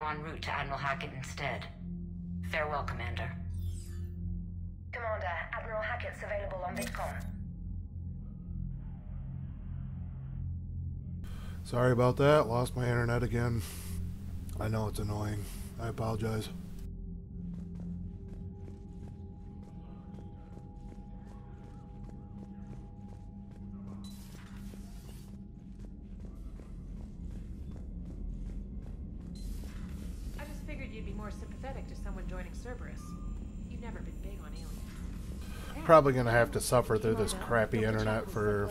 en route to Admiral Hackett instead. Farewell, Commander. Commander, Admiral Hackett's available on VidCom. Sorry about that. Lost my internet again. I know it's annoying. I apologize. I just figured you'd be more sympathetic to someone joining Cerberus. You've never been big on aliens. Probably gonna have to suffer through this crappy internet for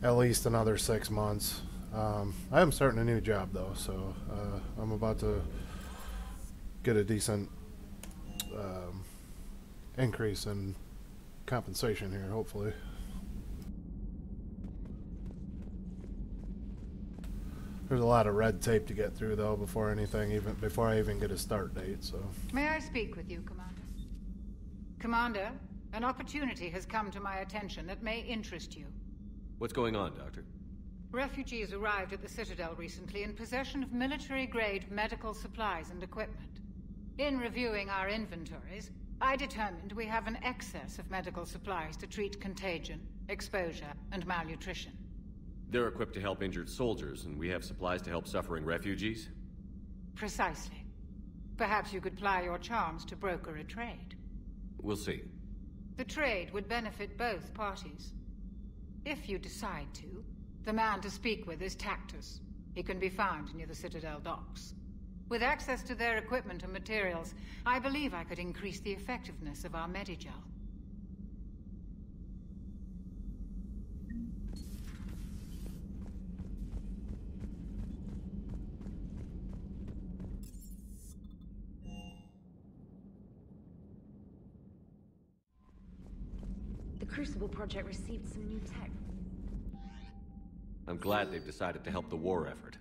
at least another 6 months. I am starting a new job though, so I'm about to get a decent increase in compensation here, hopefully. There's a lot of red tape to get through though before I even get a start date, so. May I speak with you, Commander? Commander, an opportunity has come to my attention that may interest you. What's going on, Doctor? Refugees arrived at the Citadel recently in possession of military-grade medical supplies and equipment. In reviewing our inventories, I determined we have an excess of medical supplies to treat contagion, exposure, and malnutrition. They're equipped to help injured soldiers, and we have supplies to help suffering refugees? Precisely. Perhaps you could ply your charms to broker a trade. We'll see. The trade would benefit both parties. If you decide to, the man to speak with is Tactus. He can be found near the Citadel docks. With access to their equipment and materials, I believe I could increase the effectiveness of our Medigel. The Crucible Project received some new tech. I'm glad they've decided to help the war effort.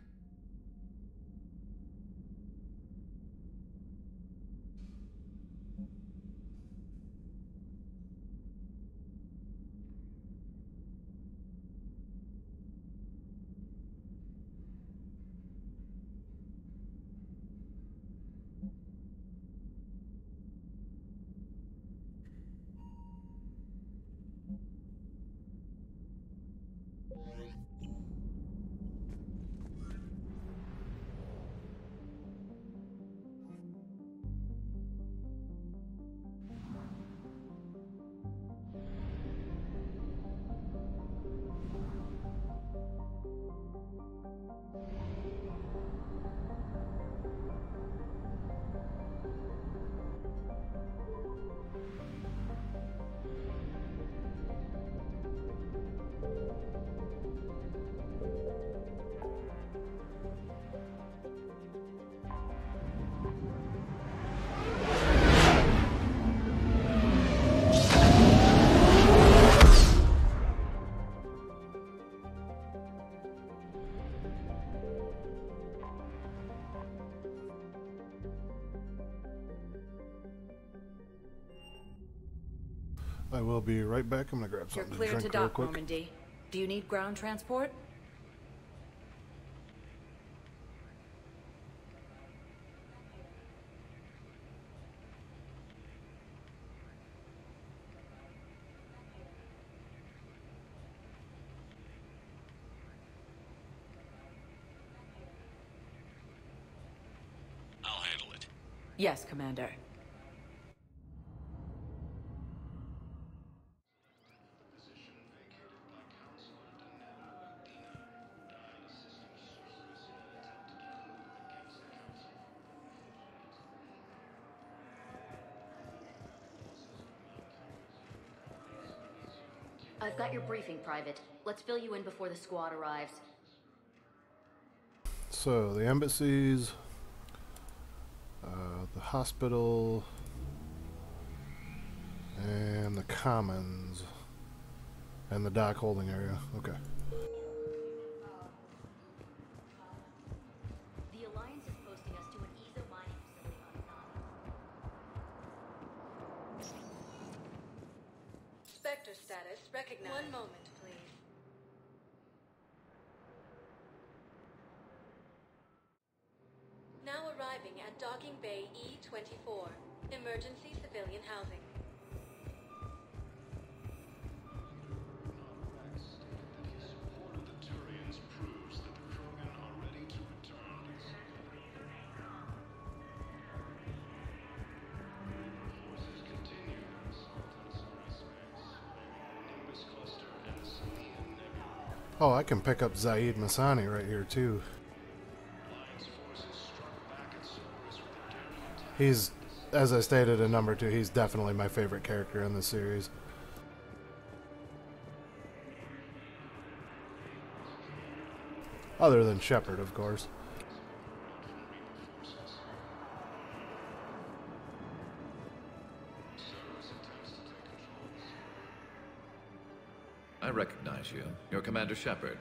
I will be right back. I'm gonna grab You're something clear to to drink real dock, quick. Normandy. Do you need ground transport? I'll handle it. Yes, Commander. I've got your briefing, Private. Let's fill you in before the squad arrives. So, the embassies, the hospital, and the commons, and the dock holding area. Okay. The Alliance is posting us to an ESO mining facility on Zana. Spectre status recognized. One moment, please. arriving at Docking Bay E-24, emergency civilian housing. Oh, I can pick up Zaid Masani right here too. He's, as I stated in number 2, he's definitely my favorite character in the series. Other than Shepard, of course. I recognize you. You're Commander Shepard.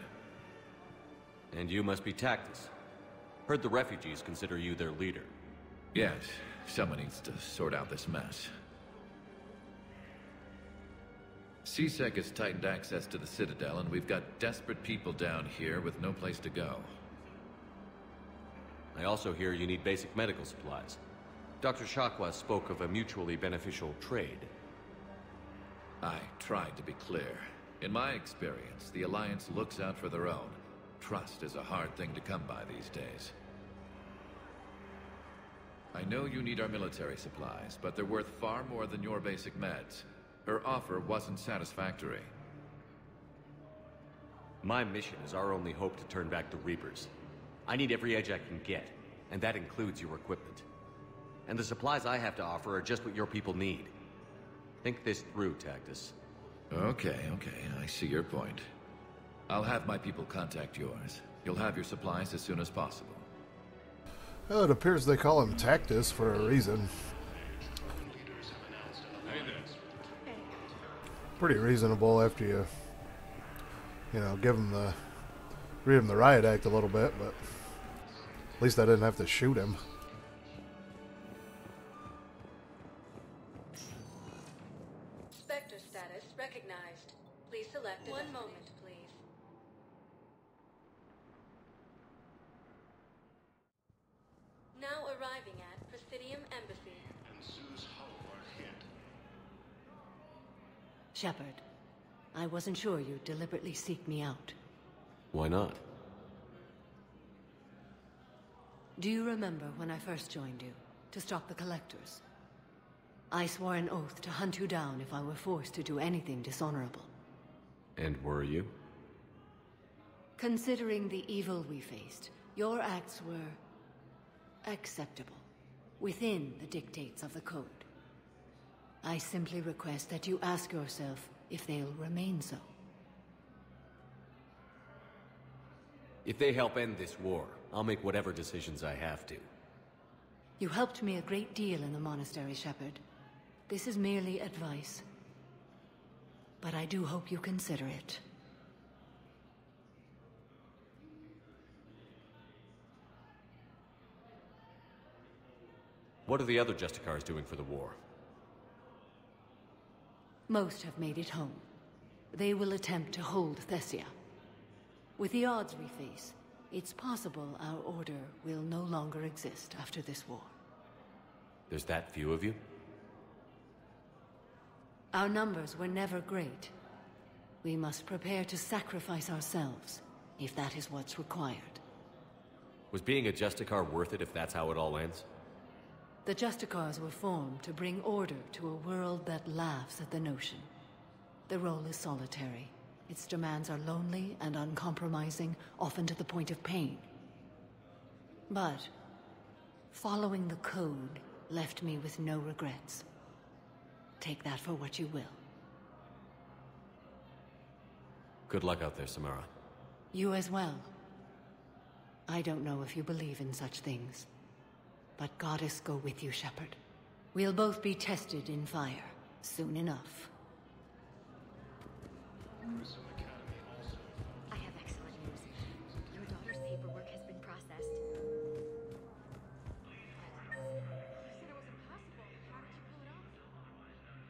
And you must be Tactus. Heard the refugees consider you their leader. Yes, someone needs to sort out this mess. CSEC has tightened access to the Citadel, and we've got desperate people down here with no place to go. I also hear you need basic medical supplies. Dr. Shakwa spoke of a mutually beneficial trade. I tried to be clear. In my experience, the Alliance looks out for their own. Trust is a hard thing to come by these days. I know you need our military supplies, but they're worth far more than your basic meds. Her offer wasn't satisfactory. My mission is our only hope to turn back the Reapers. I need every edge I can get, and that includes your equipment. And the supplies I have to offer are just what your people need. Think this through, Tactus. Okay, I see your point. I'll have my people contact yours. You'll have your supplies as soon as possible. Well, it appears they call him Tactus for a reason. Pretty reasonable after you give him read him the riot act a little bit, but at least I didn't have to shoot him. Spectre status recognized. Please select one moment, please. Now arriving at Presidium Embassy. Shepard, I wasn't sure you'd deliberately seek me out. Why not? Do you remember when I first joined you, to stop the Collectors? I swore an oath to hunt you down if I were forced to do anything dishonorable. And were you? Considering the evil we faced, your acts were acceptable, within the dictates of the Code. I simply request that you ask yourself if they'll remain so. If they help end this war, I'll make whatever decisions I have to. You helped me a great deal in the monastery, Shepard. This is merely advice. But I do hope you consider it. What are the other Justicars doing for the war? Most have made it home. They will attempt to hold Thessia. With the odds we face, it's possible our order will no longer exist after this war. There's that few of you? Our numbers were never great. We must prepare to sacrifice ourselves, if that is what's required. Was being a Justicar worth it if that's how it all ends? The Justicars were formed to bring order to a world that laughs at the notion. The role is solitary. Its demands are lonely and uncompromising, often to the point of pain. But following the Code left me with no regrets. Take that for what you will. Good luck out there, Samara. You as well. I don't know if you believe in such things, but Goddess go with you, Shepard. We'll both be tested in fire, soon enough. I have excellent news. Your daughter's paperwork has been processed. You said it was impossible. How did you pull it off?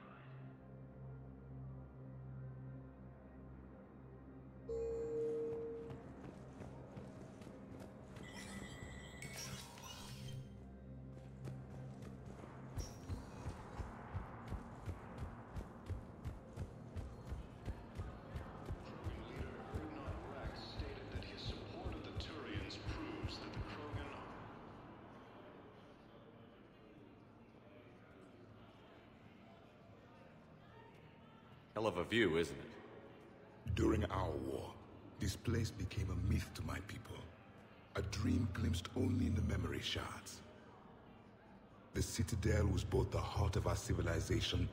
Hell of a view, isn't it? During our war, this place became a myth to my people. A dream glimpsed only in the memory shards. The Citadel was both the heart of our civilization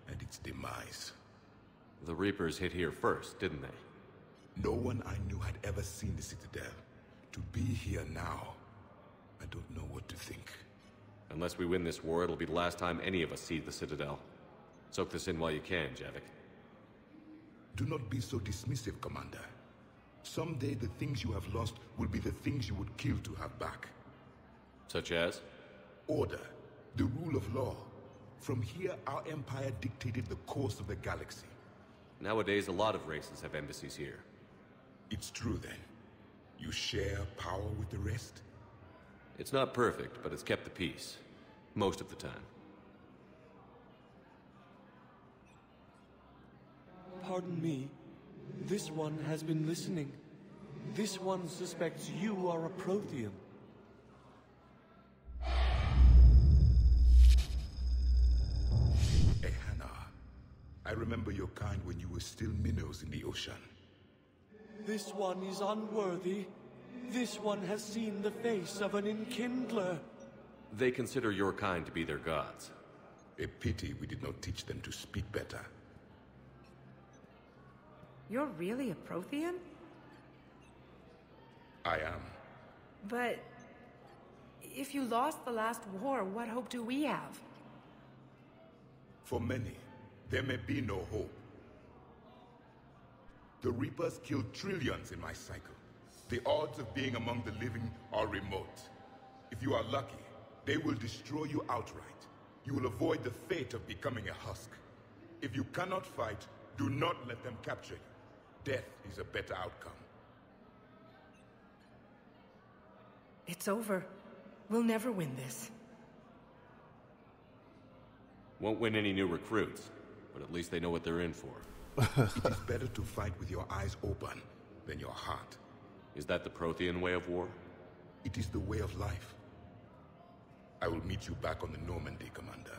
and its demise. The Reapers hit here first, didn't they? No one I knew had ever seen the Citadel. To be here now, I don't know what to think. Unless we win this war, it'll be the last time any of us see the Citadel. Soak this in while you can, Javik. Do not be so dismissive, Commander. Someday the things you have lost will be the things you would kill to have back. Such as? Order, the rule of law. From here, our empire dictated the course of the galaxy. Nowadays, a lot of races have embassies here. It's true, then. You share power with the rest? It's not perfect, but it's kept the peace. Most of the time. Pardon me. This one has been listening. This one suspects you are a Prothean. Ehana, I remember your kind when you were still minnows in the ocean. This one is unworthy. This one has seen the face of an enkindler. They consider your kind to be their gods. A pity we did not teach them to speak better. You're really a Prothean? I am. But if you lost the last war, what hope do we have? For many, there may be no hope. The Reapers killed trillions in my cycle. The odds of being among the living are remote. If you are lucky, they will destroy you outright. You will avoid the fate of becoming a husk. If you cannot fight, do not let them capture you. Death is a better outcome. It's over. We'll never win this. Won't win any new recruits, but at least they know what they're in for. It is better to fight with your eyes open than your heart. Is that the Prothean way of war? It is the way of life. I will meet you back on the Normandy, Commander.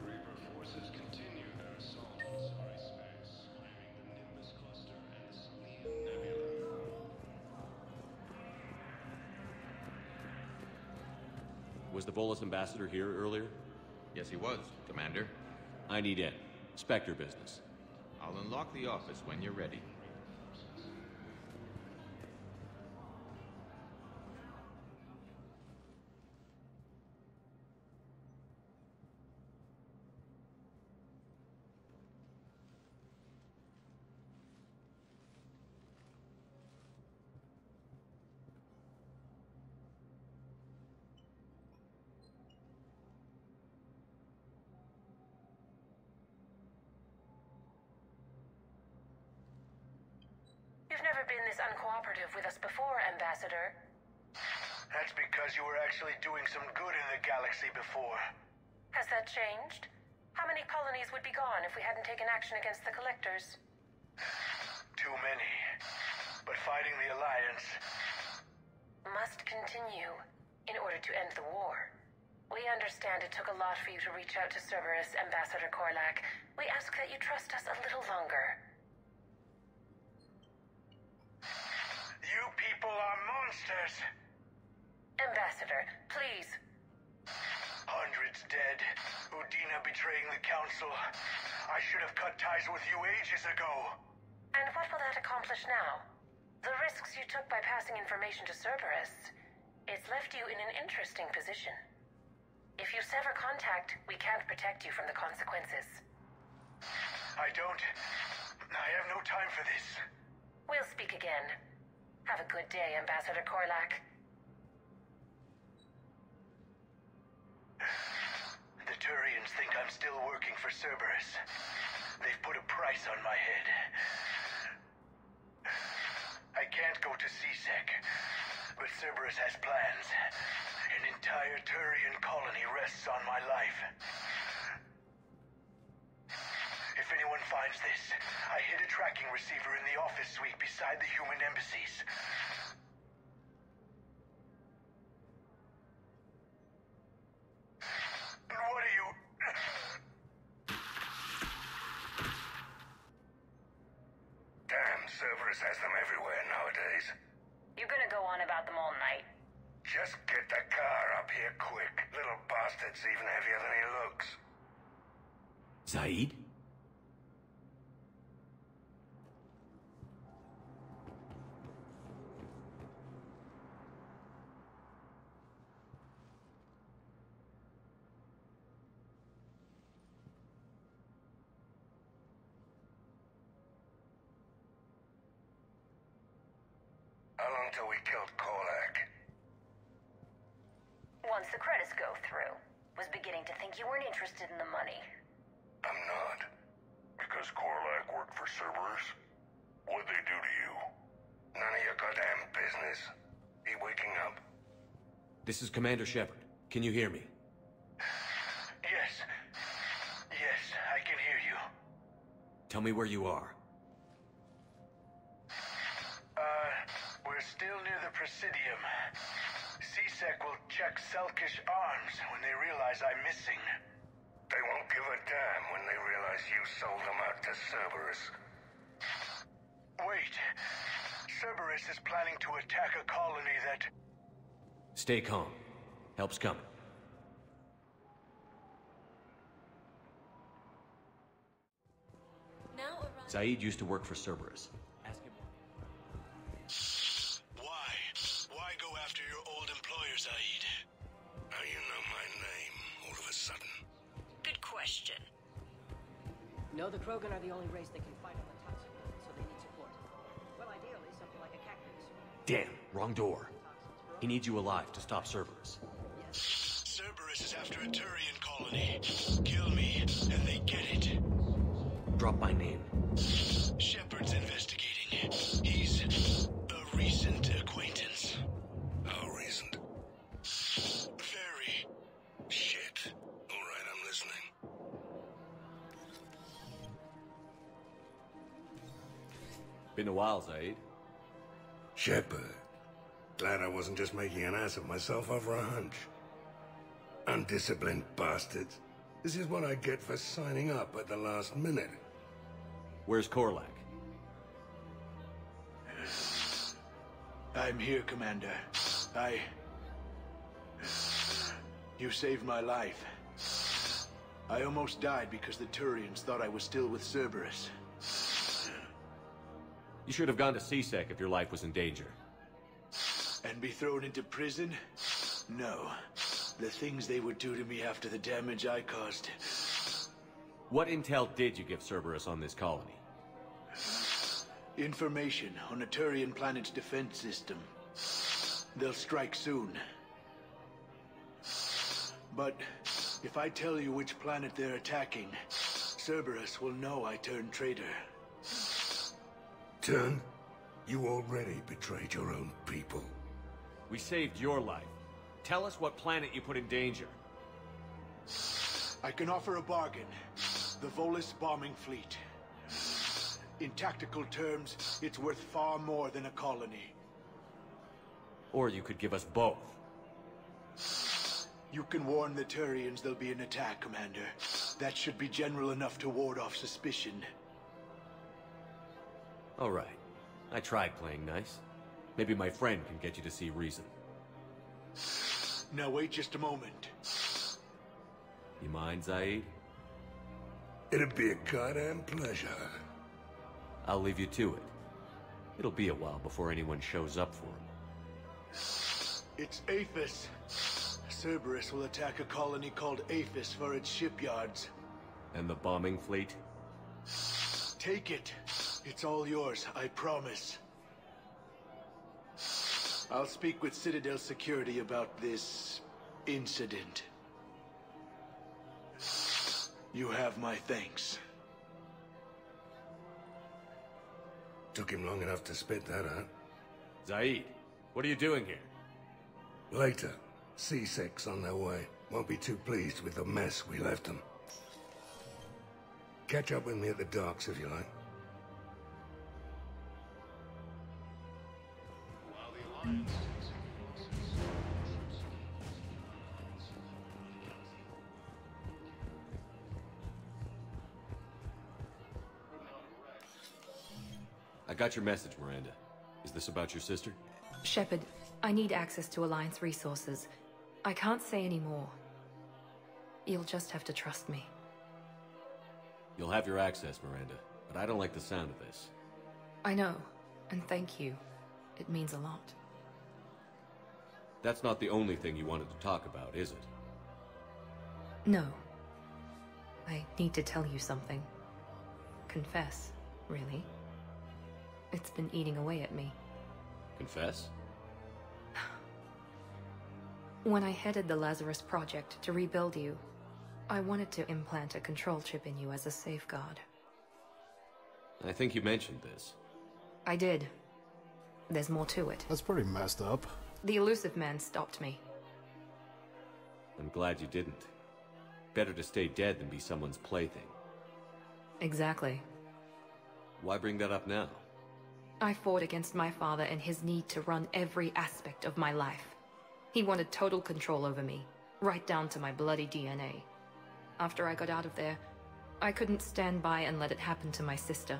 Reaper forces continue their assault on Sari space, claiming the Nimbus cluster and the Selenium Nebula. Was the Volus ambassador here earlier? Yes, he was, Commander. I need in. Spectre business. I'll unlock the office when you're ready. You've never been this uncooperative with us before, Ambassador. That's because you were actually doing some good in the galaxy before. Has that changed? How many colonies would be gone if we hadn't taken action against the Collectors? Too many. But fighting the Alliance must continue in order to end the war. We understand it took a lot for you to reach out to Cerberus, Ambassador Korlak. We ask that you trust us a little longer. You people are monsters! Ambassador, please. Hundreds dead. Udina betraying the Council. I should have cut ties with you ages ago. And what will that accomplish now? The risks you took by passing information to Cerberus, it's left you in an interesting position. If you sever contact, we can't protect you from the consequences. I have no time for this. We'll speak again. Have a good day, Ambassador Korlak. The Turians think I'm still working for Cerberus. They've put a price on my head. I can't go to C-Sec, but Cerberus has plans. An entire Turian colony rests on my life. If anyone finds this, I hid a tracking receiver in the office suite beside the human embassies. Cerberus has them everywhere nowadays. You gonna go on about them all night? Just get the car up here quick. Little bastard's even heavier than he looks. Zaid? How long till we killed Korlak? Once the credits go through. Was beginning to think you weren't interested in the money. I'm not. Because Korlak worked for Cerberus? What'd they do to you? None of your goddamn business. He waking up? This is Commander Shepard. Can you hear me? Yes. Yes, I can hear you. Tell me where you are. We're still near the Presidium. C-Sec will check Selkish arms when they realize I'm missing. They won't give a damn when they realize you sold them out to Cerberus. Wait. Cerberus is planning to attack a colony that... Stay calm. Help's coming. Now arrive. Zaid used to work for Cerberus. Ask him Why go after your old employer, Zaid? How you know my name, all of a sudden? Good question. No, the Krogan are the only race that can fight on the toxic world, so they need support. Well, ideally, something like a cactus. Damn, wrong door. He needs you alive to stop Cerberus. Cerberus is after a Turian colony. Kill me, and they get it. Drop my name. Shepard's investigating. He's a recent acquaintance. How recent? Very. Shit. All right, I'm listening. Been a while, Zaid. Shepard. Glad I wasn't just making an ass of myself over a hunch. Undisciplined bastards. This is what I get for signing up at the last minute. Where's Korlak? I'm here, Commander. You saved my life. I almost died because the Turians thought I was still with Cerberus. You should have gone to C-Sec if your life was in danger. And be thrown into prison? No. The things they would do to me after the damage I caused. What intel did you give Cerberus on this colony? Information on a Turian planet's defense system. They'll strike soon. But if I tell you which planet they're attacking, Cerberus will know I turned traitor. Turned? You already betrayed your own people. We saved your life. Tell us what planet you put in danger. I can offer a bargain. The Volus bombing fleet. In tactical terms, it's worth far more than a colony. Or you could give us both. You can warn the Turians there'll be an attack, Commander. That should be general enough to ward off suspicion. All right. I tried playing nice. Maybe my friend can get you to see reason. Now wait just a moment. You mind, Zaid? It'd be a goddamn pleasure. I'll leave you to it. It'll be a while before anyone shows up for him. It's Aphis. Cerberus will attack a colony called Aphis for its shipyards. And the bombing fleet? Take it. It's all yours, I promise. I'll speak with Citadel Security about this incident. You have my thanks. Took him long enough to spit that out. Zaid, what are you doing here? Later. C-Sec's on their way. Won't be too pleased with the mess we left them. Catch up with me at the docks if you like. I I got your message, Miranda. Is this about your sister? Shepard, I need access to Alliance resources. I can't say any more. You'll just have to trust me. You'll have your access, Miranda, but I don't like the sound of this. I know, and thank you. It means a lot. That's not the only thing you wanted to talk about, is it? No. I need to tell you something. Confess, really. It's been eating away at me. Confess? When I headed the Lazarus Project to rebuild you, I wanted to implant a control chip in you as a safeguard. I think you mentioned this. I did. There's more to it. That's pretty messed up. The elusive man stopped me. I'm glad you didn't. Better to stay dead than be someone's plaything. Exactly. Why bring that up now? I fought against my father and his need to run every aspect of my life. He wanted total control over me, right down to my bloody DNA. After I got out of there, I couldn't stand by and let it happen to my sister.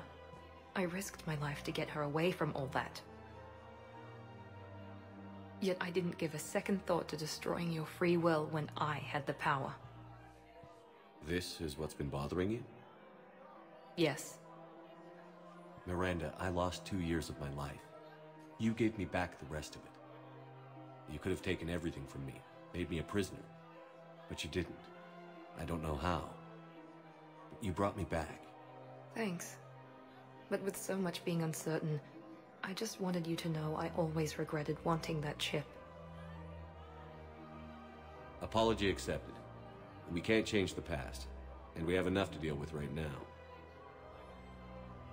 I risked my life to get her away from all that. Yet I didn't give a second thought to destroying your free will when I had the power. This is what's been bothering you? Yes. Miranda, I lost 2 years of my life. You gave me back the rest of it. You could have taken everything from me, made me a prisoner. But you didn't. I don't know how. But you brought me back. Thanks. But with so much being uncertain, I just wanted you to know I always regretted wanting that chip. Apology accepted. We can't change the past, and we have enough to deal with right now.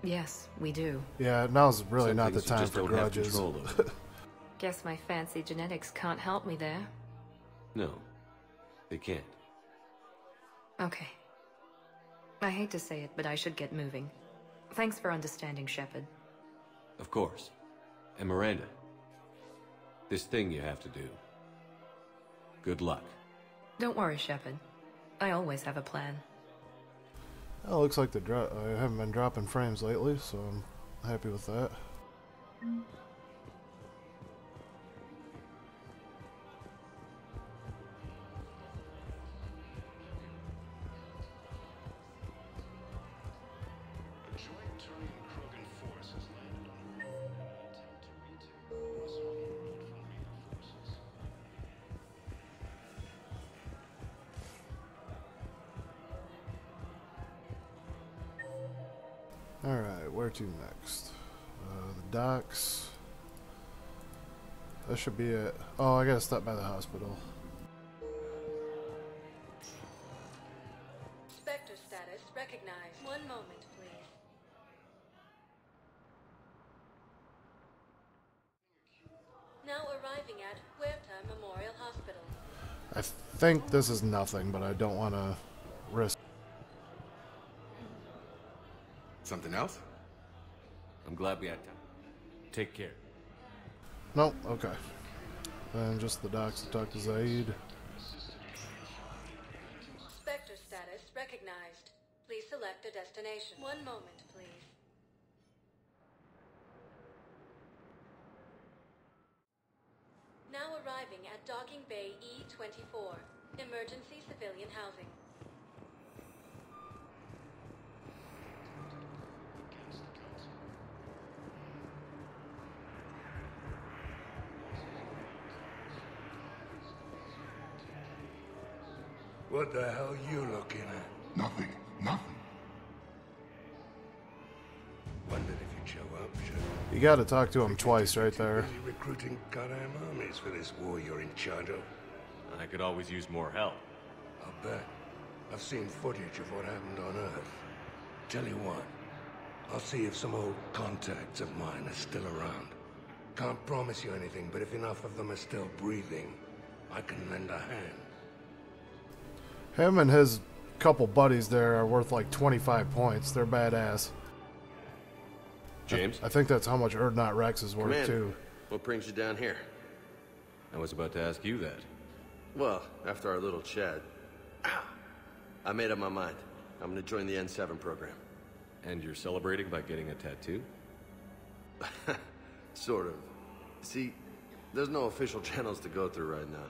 Yes, we do. Yeah, now's really Some not the things you time just for don't have grudges. control over. Guess my fancy genetics can't help me there. No, they can't. Okay. I hate to say it, but I should get moving. Thanks for understanding, Shepard. Of course. And Miranda, this thing you have to do. Good luck. Don't worry, Shepard. I always have a plan. Well, looks like I haven't been dropping frames lately, so I'm happy with that. Alright, where to next? The docks. That should be it. Oh, I gotta stop by the hospital. Spectre status recognized. One moment, please. Now arriving at Huerta Memorial Hospital. I think this is nothing, but I don't want to risk. Something else? I'm glad we had time. Take care. Nope, okay. Then just the docks to talk to Zaid. Spectre status recognized. Please select a destination. One moment, please. Now arriving at Docking Bay E-24. Emergency civilian housing. What the hell you looking at? Nothing. Nothing. Wondered if you'd show up, should You gotta talk to him twice right there. busy recruiting goddamn armies for this war you're in charge of. I could always use more help. I'll bet. I've seen footage of what happened on Earth. Tell you what, I'll see if some old contacts of mine are still around. Can't promise you anything, but if enough of them are still breathing, I can lend a hand. Him and his couple buddies there are worth like 25 points. They're badass. James? I think that's how much Urdnot Rex is worth, Commander, too. what brings you down here? I was about to ask you that. Well, after our little chat, I made up my mind. I'm gonna join the N7 program. And you're celebrating by getting a tattoo? Sort of. See, there's no official channels to go through right now.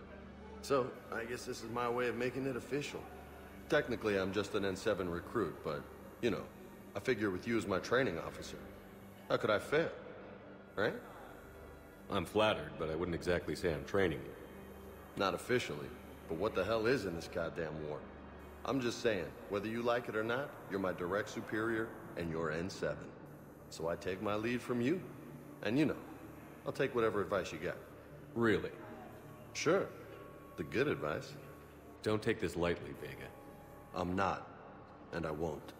So, I guess this is my way of making it official. Technically, I'm just an N7 recruit, but, you know, I figure with you as my training officer, how could I fail? Right? I'm flattered, but I wouldn't exactly say I'm training you. Not officially, but what the hell is in this goddamn war? I'm just saying, whether you like it or not, you're my direct superior, and you're N7. So I take my lead from you, and you know, I'll take whatever advice you got. Really? Sure. The good advice. Don't take this lightly, Vega. I'm not, and I won't.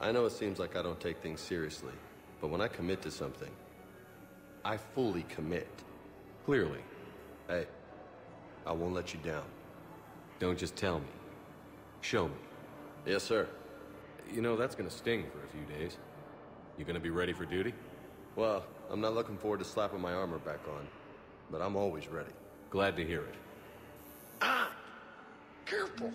I know it seems like I don't take things seriously, but when I commit to something, I fully commit. Clearly. Hey, I won't let you down. Don't just tell me. Show me. Yes, sir. You know, that's gonna sting for a few days. You gonna be ready for duty? Well, I'm not looking forward to slapping my armor back on, but I'm always ready. Glad to hear it. Ah! Careful!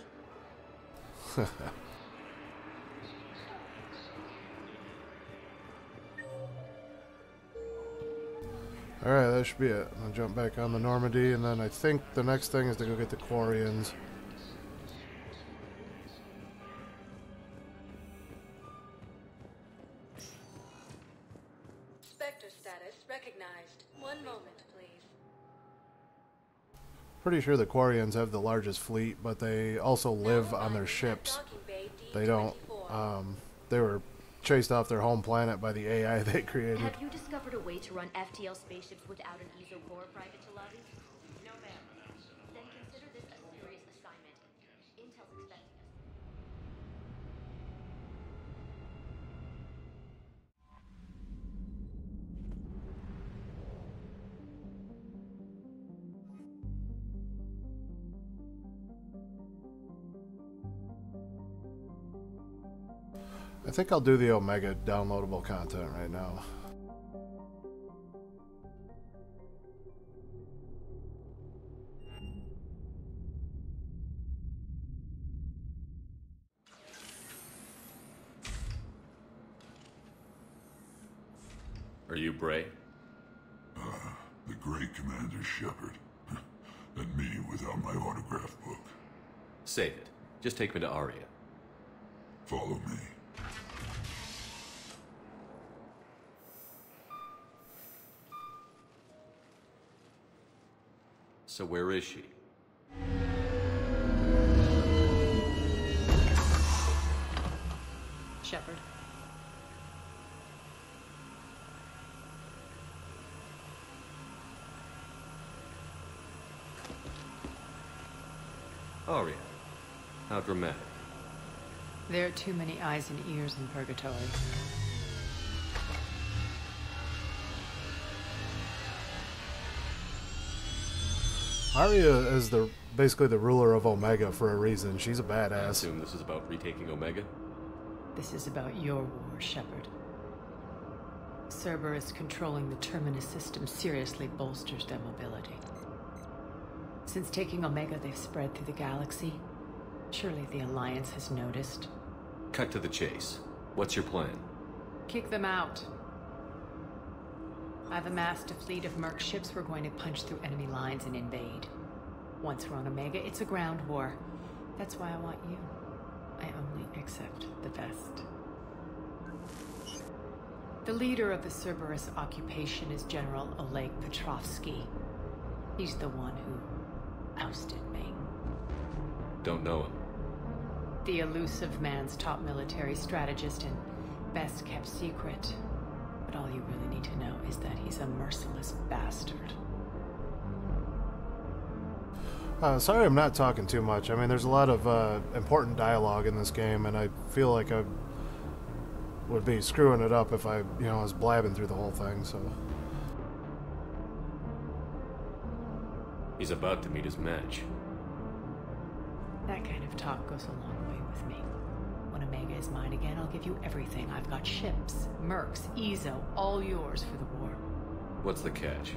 Alright, that should be it. I'll jump back on the Normandy, and then I think the next thing is to go get the Quarians. Spectre status recognized. 1 moment, please. Pretty sure the Quarians have the largest fleet, but they also live on their ships. They don't, they were chased off their home planet by the AI they created. Have you discovered a way to run FTL spaceships without an ESO core private to lobby? No, ma'am. Then consider this a serious assignment. Intel's expecting us. I think I'll do the Omega downloadable content right now. Are you Bray? The great Commander Shepard. And me without my autograph book. Save it. Just take me to Aria. Follow me. So where is she? Shepard. Aria. How dramatic. There are too many eyes and ears in Purgatory. Aria is basically the ruler of Omega for a reason. She's a badass. I assume this is about retaking Omega? This is about your war, Shepard. Cerberus controlling the Terminus system seriously bolsters their mobility. Since taking Omega, they've spread through the galaxy. Surely the Alliance has noticed. Cut to the chase. What's your plan? Kick them out. I've amassed a fleet of merc ships. We're going to punch through enemy lines and invade. Once we're on Omega, it's a ground war. That's why I want you. I only accept the best. The leader of the Cerberus occupation is General Oleg Petrovsky. He's the one who ousted me. Don't know him. The elusive man's top military strategist and best kept secret. But all you really need to know is that he's a merciless bastard. Sorry I'm not talking too much. I mean, there's a lot of important dialogue in this game, and I feel like I would be screwing it up if I, was blabbing through the whole thing, so... He's about to meet his match. That kind of talk goes a long way with me. When Omega is mine again, I'll give you everything. I've got ships, mercs, EZO, all yours for the war. What's the catch?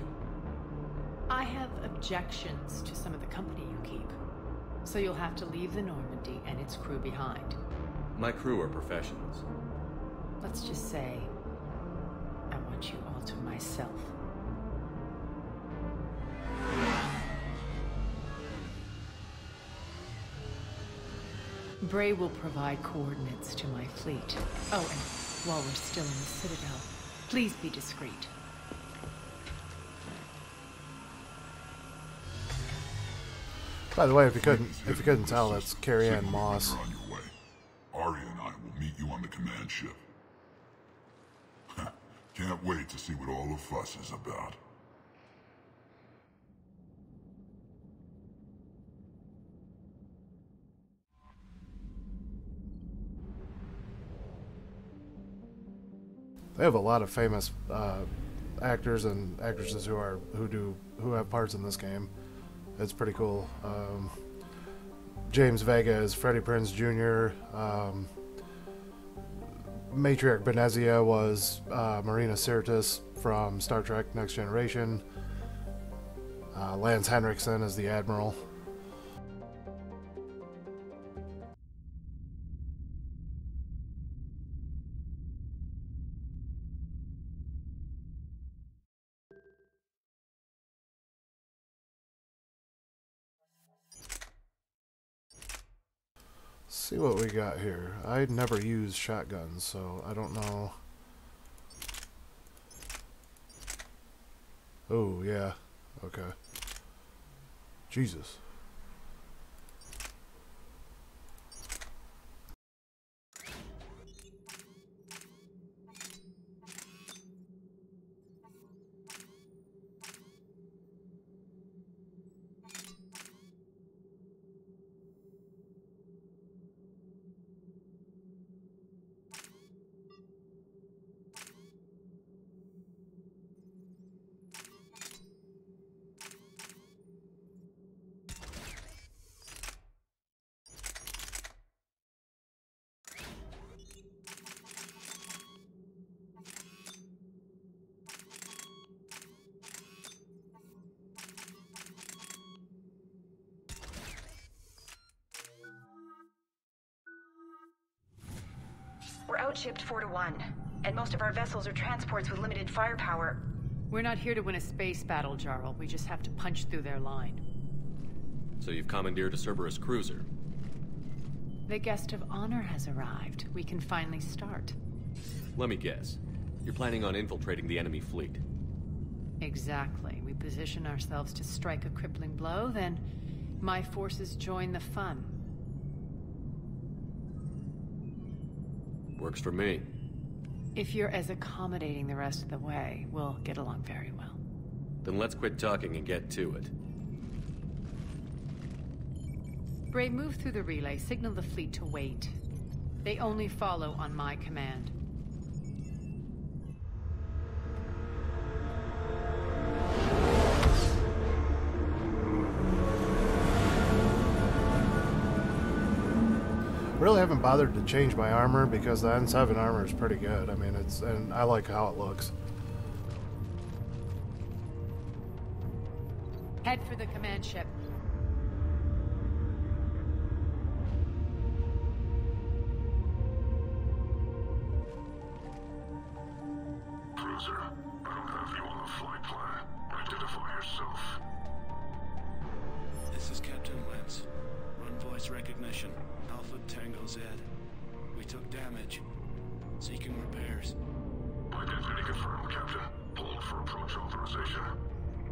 I have objections to some of the company you keep. So you'll have to leave the Normandy and its crew behind. My crew are professionals. Let's just say, I want you all to myself. Bray will provide coordinates to my fleet. Oh, and while we're still in the Citadel, please be discreet. By the way, if you couldn't tell, that's Carrie Ann Moss. On your way. Arya and I will meet you on the command ship. Can't wait to see what all the fuss is about. They have a lot of famous actors and actresses who have parts in this game. It's pretty cool. James Vega is Freddie Prinze Jr. Matriarch Benezia was Marina Sirtis from Star Trek Next Generation. Lance Henriksen is the Admiral. See what we got here. I never used shotguns, so I don't know. Oh, yeah. Okay. Jesus. We're outshipped 4-1, and most of our vessels are transports with limited firepower. We're not here to win a space battle, Jarl. We just have to punch through their line. So you've commandeered a Cerberus cruiser? The guest of honor has arrived. We can finally start. Let me guess. You're planning on infiltrating the enemy fleet? Exactly. We position ourselves to strike a crippling blow, then my forces join the fun. Works for me. If you're as accommodating the rest of the way, we'll get along very well. Then let's quit talking and get to it. Bray, move through the relay. Signal the fleet to wait. They only follow on my command. Really haven't bothered to change my armor because the N7 armor is pretty good. I mean, and I like how it looks. Head for the command ship. Cruiser, I don't have you on the flight plan. Identify yourself. This is Captain Wentz. Run voice recognition. Alpha Tango Z. We took damage. Seeking repairs. Identity confirmed, Captain. Hold for approach authorization.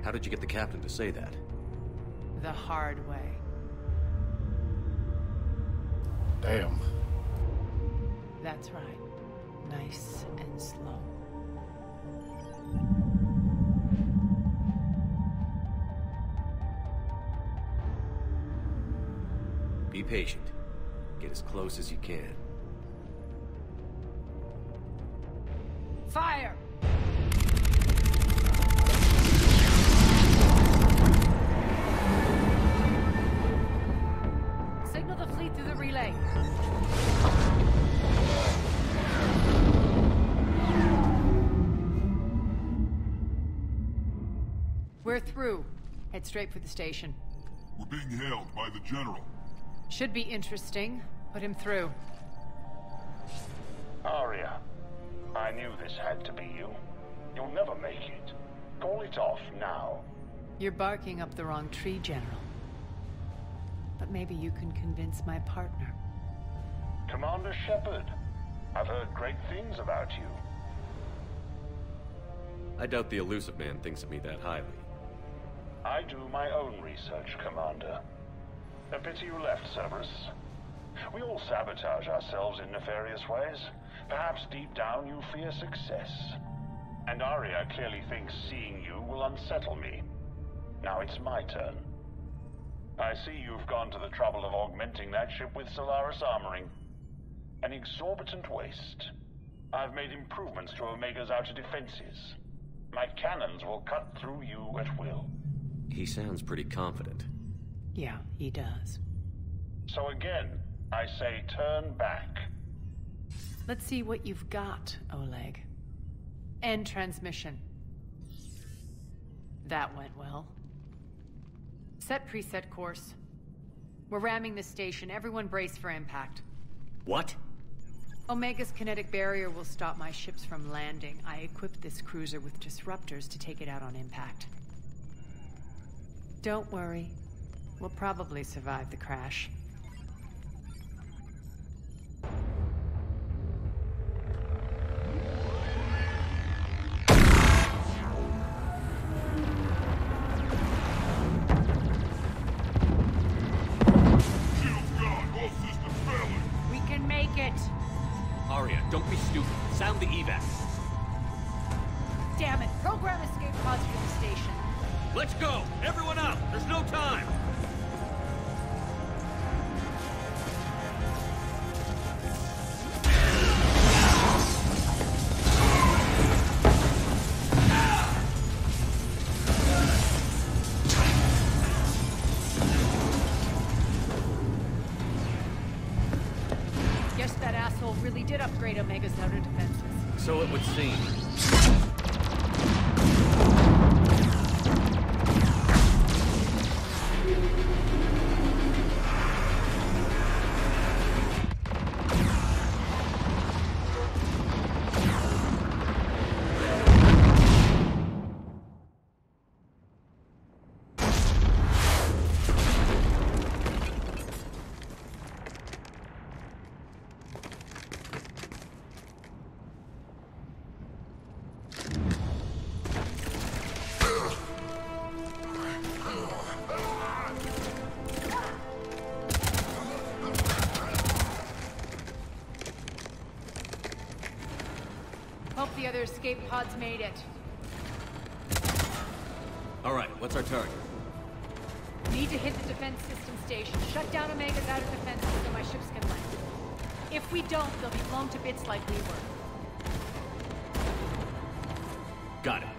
How did you get the captain to say that? The hard way. Damn. That's right. Nice and slow. Be patient. Get as close as you can. Fire! Signal the fleet through the relay. We're through. Head straight for the station. We're being hailed by the General. Should be interesting. Put him through. Arya, I knew this had to be you. You'll never make it. Call it off now. You're barking up the wrong tree, General. But maybe you can convince my partner. Commander Shepard, I've heard great things about you. I doubt the elusive man thinks of me that highly. I do my own research, Commander. A pity you left, Cerberus. We all sabotage ourselves in nefarious ways. Perhaps deep down you fear success. And Arya clearly thinks seeing you will unsettle me. Now it's my turn. I see you've gone to the trouble of augmenting that ship with Solaris armoring. An exorbitant waste. I've made improvements to Omega's outer defenses. My cannons will cut through you at will. He sounds pretty confident. Yeah, he does. So again, I say turn back. Let's see what you've got, Oleg. End transmission. That went well. Set preset course. We're ramming the station. Everyone brace for impact. What? Omega's kinetic barrier will stop my ships from landing. I equipped this cruiser with disruptors to take it out on impact. Don't worry. We'll probably survive the crash. We can make it! Arya, don't be stupid. Sound the evac. Damn it! Program escape pods for the station. Let's go! Everyone out! There's no time! Guess that asshole really did upgrade Omega's outer defenses. So it would seem. Hope the other escape pods made it. Alright, what's our target? Need to hit the defense system station. Shut down Omega's outer defenses so my ships can land. If we don't, they'll be blown to bits like we were. Got it.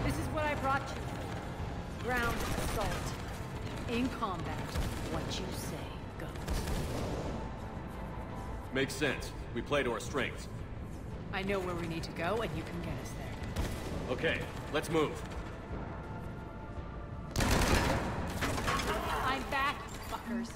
This is what I brought you. Ground assault. In combat, what you say goes. Makes sense. We play to our strengths. I know where we need to go, and you can get us there. Okay, let's move. I'm back, fuckers.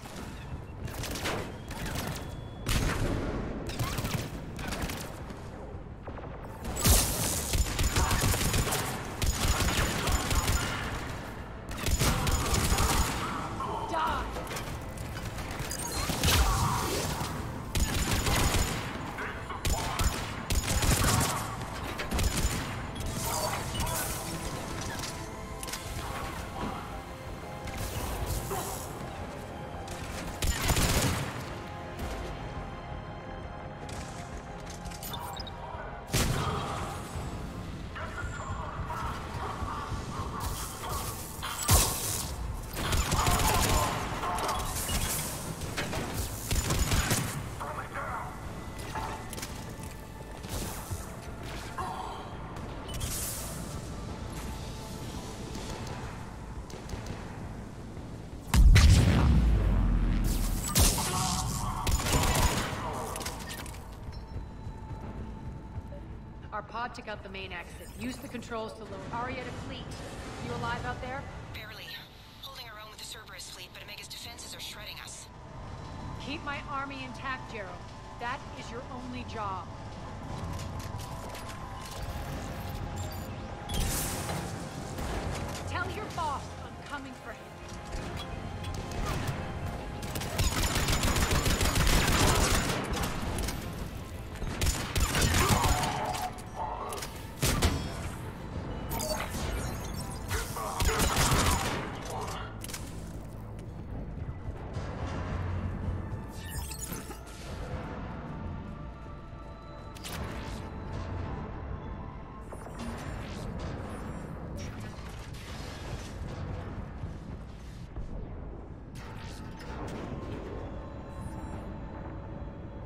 Our pod took out the main exit. Use the controls to lower Arya to fleet. You alive out there? Barely. Holding our own with the Cerberus fleet, Keep my army intact, Gerald. That is your only job. Tell your boss I'm coming for him.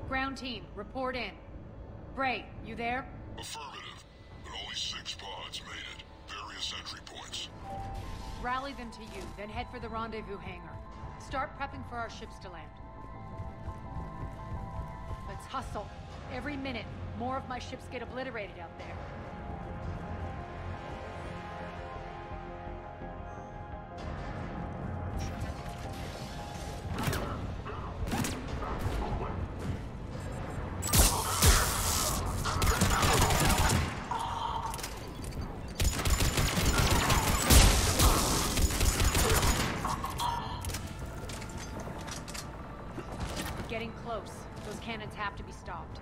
Ground team, report in. Bray, you there? Affirmative, but only 6 pods made it. Various entry points. Rally them to you, then head for the rendezvous hangar. Start prepping for our ships to land. Let's hustle. Every minute, more of my ships get obliterated out there. Getting close. Those cannons have to be stopped.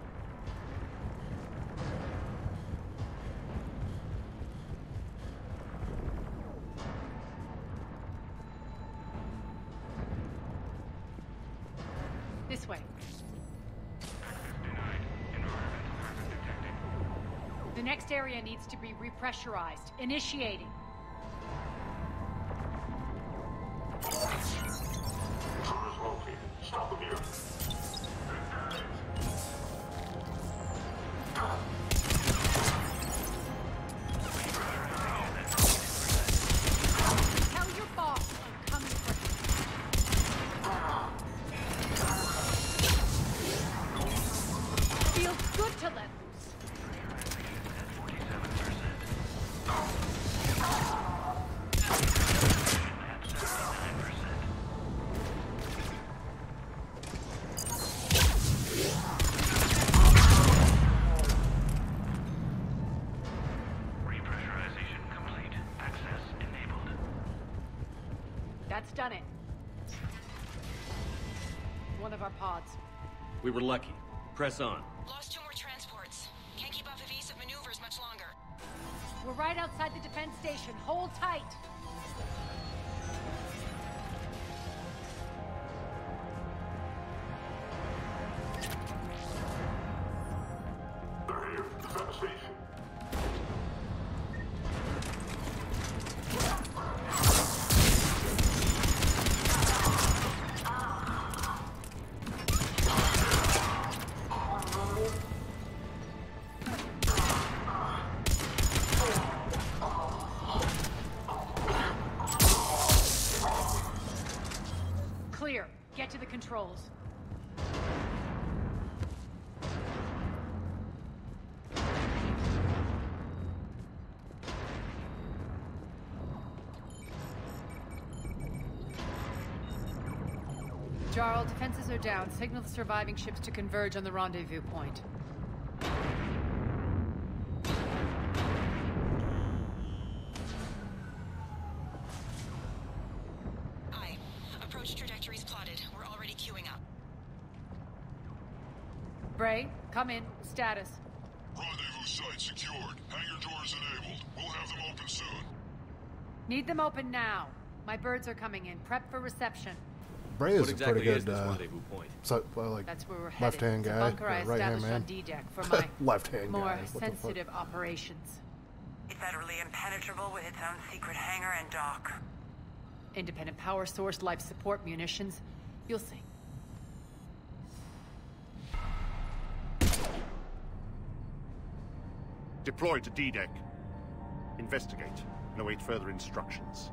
This way. The next area needs to be repressurized. Initiating. Stop them here. Tell your boss I'm coming for him. Feels good to let loose. That's done it. One of our pods. We were lucky. Press on. Lost 2 more transports. Can't keep up evasive maneuvers much longer. We're right outside the defense station. Hold tight. They're here. Defense station. Clear. Get to the controls. Jarl, defenses are down. Signal the surviving ships to converge on the rendezvous point. Aye. Approach trajectories plotted. We're already queuing up. Bray, come in. Status. Rendezvous site secured. Hangar doors enabled. We'll have them open soon. Need them open now. My birds are coming in. Prep for reception. Bray is What a exactly pretty is good this rendezvous point? like That's where we're headed. left-hand It's a guy, bunker I right-hand established man. on D-Deck for my Left-hand more guy. What the fuck? sensitive operations. Federally impenetrable with its own secret hangar and dock. Independent power source, life support, munitions. You'll see. Deploy to D-Deck. Investigate and await further instructions.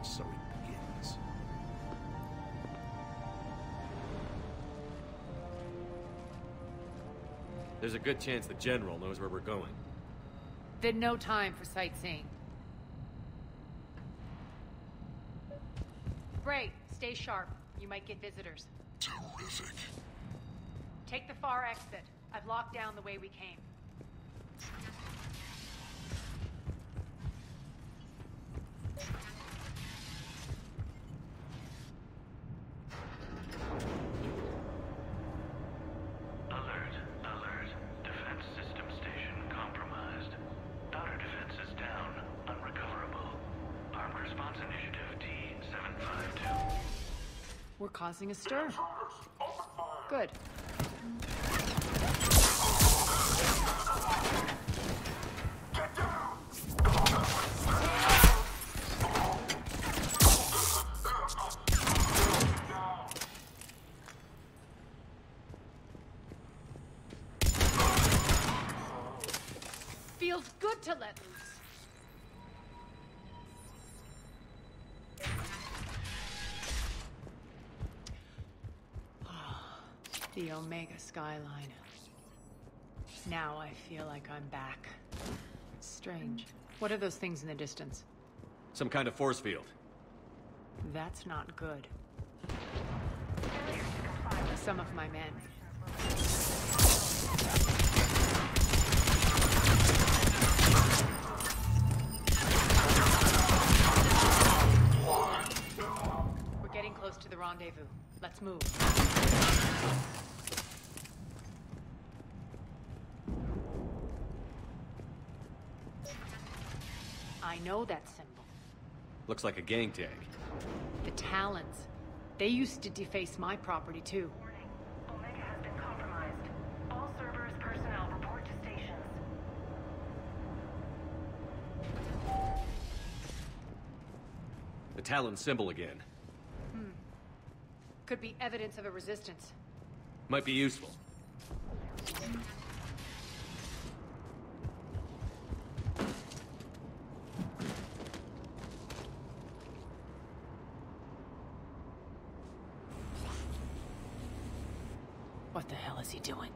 So it begins. There's a good chance the General knows where we're going. Then no time for sightseeing. Bray, stay sharp. You might get visitors. Terrific. Take the far exit. I've locked down the way we came. Alert, alert. Defense system station compromised. Outer defenses down, unrecoverable. Armed response initiative T-752. We're causing a stir. Good. Feels good to let loose. The Omega skyline. Now I feel like I'm back. It's strange. What are those things in the distance? Some kind of force field. That's not good. Some of my men. We're getting close to the rendezvous. Let's move. I know that symbol. Looks like a gang tag. The Talons. They used to deface my property, too. Omega has been compromised. All Cerberus personnel report to stations. The Talon symbol again. Could be evidence of a resistance. Might be useful. What the hell is he doing?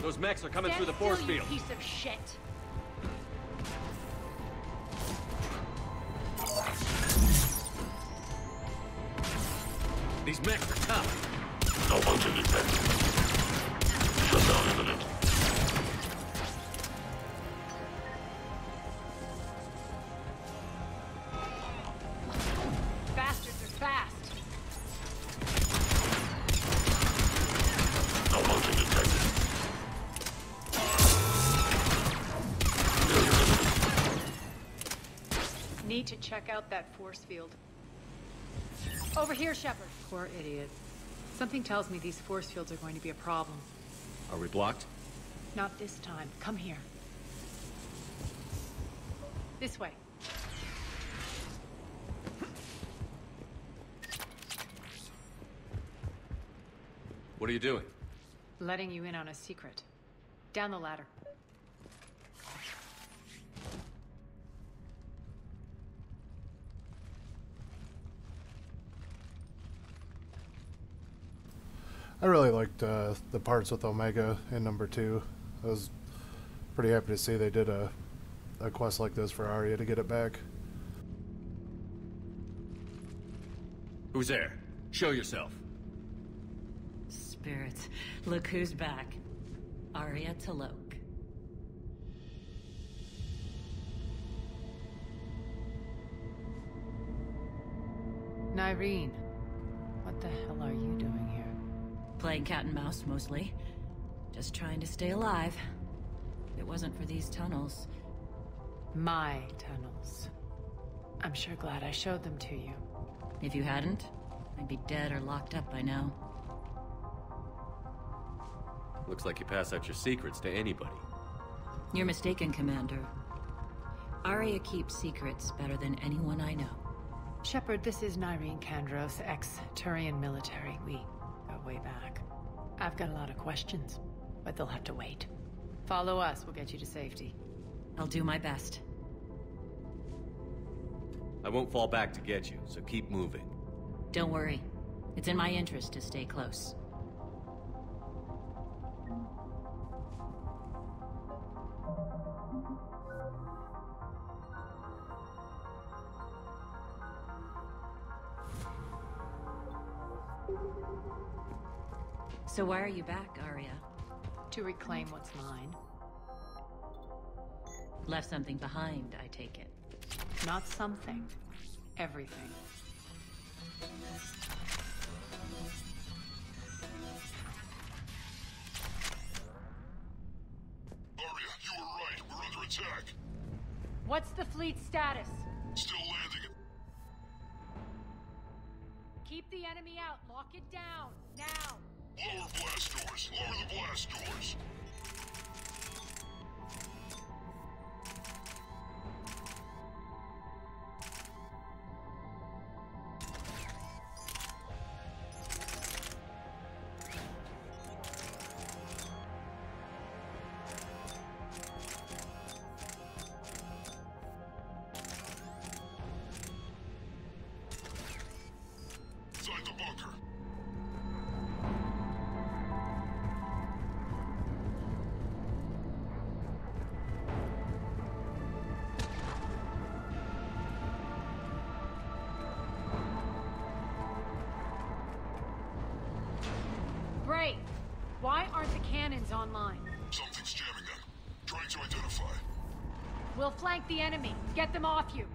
Those mechs are coming through the force field. Piece of shit. These mechs are tough. Malfunction detected. Shutdown imminent. Bastards are fast. Malfunction detected. Need to check out that force field. Over here, Shepard. Poor idiot. Something tells me these force fields are going to be a problem. Are we blocked? Not this time. Come here. This way. What are you doing? Letting you in on a secret. Down the ladder. I really liked the parts with Omega in number 2. I was pretty happy to see they did a quest like this for Arya to get it back. Who's there? Show yourself. Spirits, look who's back. Arya Talok. Nyreen, what the hell are you doing here? Playing cat and mouse, mostly. Just trying to stay alive. If it wasn't for these tunnels... My tunnels. I'm sure glad I showed them to you. If you hadn't, I'd be dead or locked up by now. Looks like you pass out your secrets to anybody. You're mistaken, Commander. Arya keeps secrets better than anyone I know. Shepard, this is Nyreen Kandros, ex-Turian military. We go way back. I've got a lot of questions, but they'll have to wait. Follow us, we'll get you to safety. I'll do my best. I won't fall back to get you, so keep moving. Don't worry. It's in my interest to stay close. So why are you back, Arya? To reclaim what's mine. Left something behind, I take it. Not something. Everything. Arya, you were right. We're under attack. What's the fleet status? Still landing. Keep the enemy out. Lock it down. Now. Lower blast doors. Lower the blast doors. Inside the bunker. Great. Why aren't the cannons online? Something's jamming them. Trying to identify. We'll flank the enemy. Get them off you.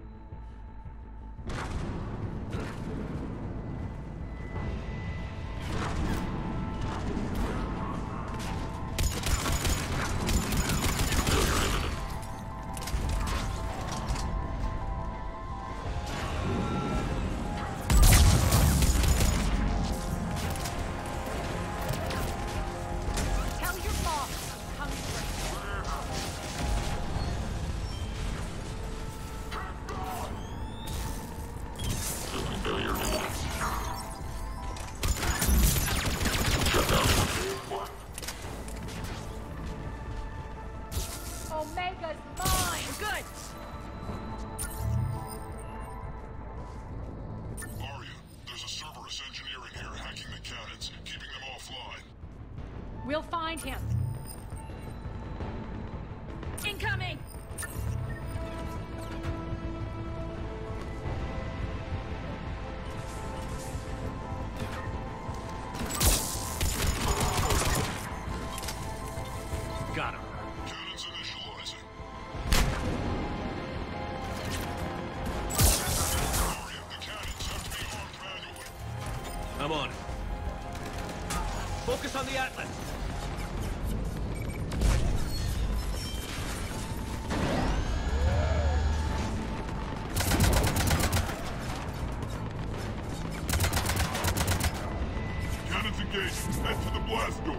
Tell your boss I'm coming for Omega's mine! Good! Arya, there's a Cerberus engineer in here hacking the cannons, keeping them offline. We'll find him. Incoming! Got him. Cannons initializing. Arya, the cannons have to be armed manually. I'm on it. Focus on the Atlas. Cannons engaged. Head for the blast door.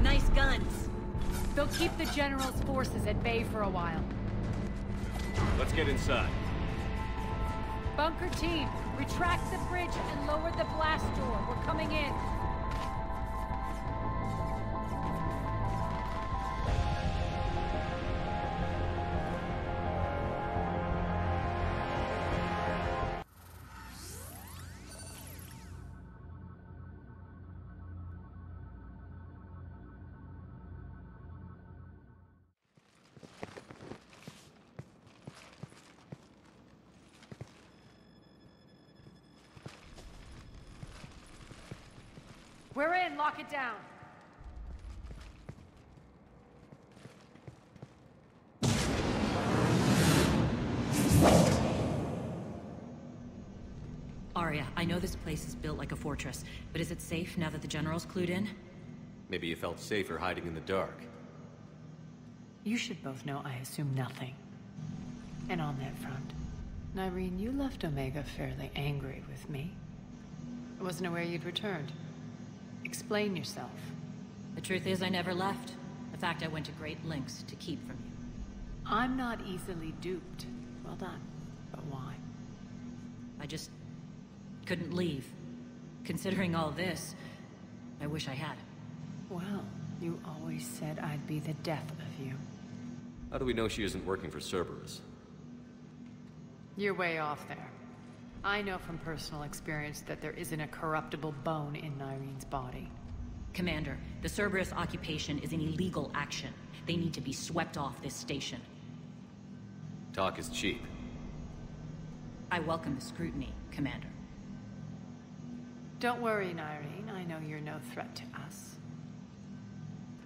Nice guns. They'll keep the General's forces at bay for a while. Let's get inside. Bunker team, retract the bridge and lower the blast door. We're coming in. We're in. Lock it down. Arya, I know this place is built like a fortress, but is it safe now that the General's clued in? Maybe you felt safer hiding in the dark. You should both know I assume nothing. And on that front, Nyreen, you left Omega fairly angry with me. I wasn't aware you'd returned. Explain yourself. The truth is, I never left. In fact, I went to great lengths to keep from you. I'm not easily duped. Well done. But why? I just couldn't leave. Considering all this, I wish I had. Well, you always said I'd be the death of you. How do we know she isn't working for Cerberus? You're way off there. I know from personal experience that there isn't a corruptible bone in Nyreen's body. Commander, the Cerberus occupation is an illegal action. They need to be swept off this station. Talk is cheap. I welcome the scrutiny, Commander. Don't worry, Nyreen. I know you're no threat to us.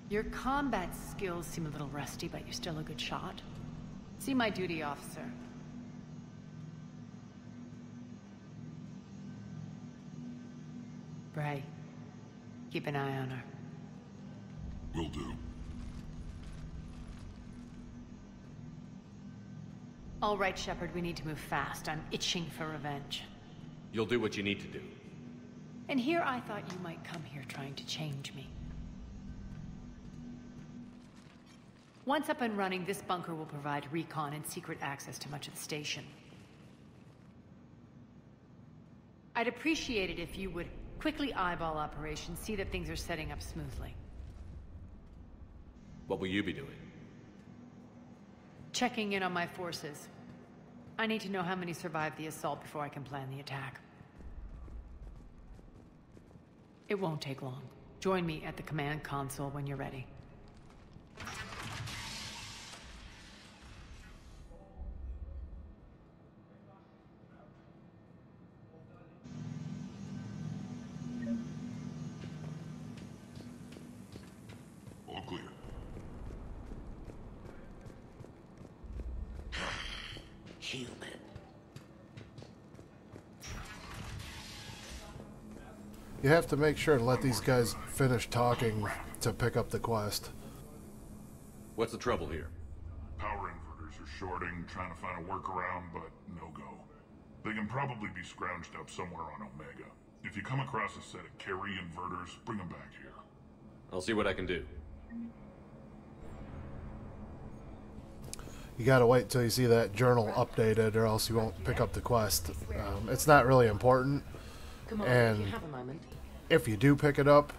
Your combat skills seem a little rusty, but you're still a good shot. See my duty officer. Bray, keep an eye on her. Will do. All right, Shepard, we need to move fast. I'm itching for revenge. You'll do what you need to do. And here I thought you might come here trying to change me. Once up and running, this bunker will provide recon and secret access to much of the station. I'd appreciate it if you would quickly eyeball operations, see that things are setting up smoothly. What will you be doing? Checking in on my forces. I need to know how many survived the assault before I can plan the attack. It won't take long. Join me at the command console when you're ready. All clear. Human. You have to make sure to let these guys finish talking to pick up the quest. What's the trouble here? Power inverters are shorting, trying to find a workaround, but no go. They can probably be scrounged up somewhere on Omega. If you come across a set of carry inverters, bring them back here. I'll see what I can do. You gotta wait till you see that journal updated, or else you won't pick up the quest. It's not really important. Come on, and if you have a moment. if you do pick it up,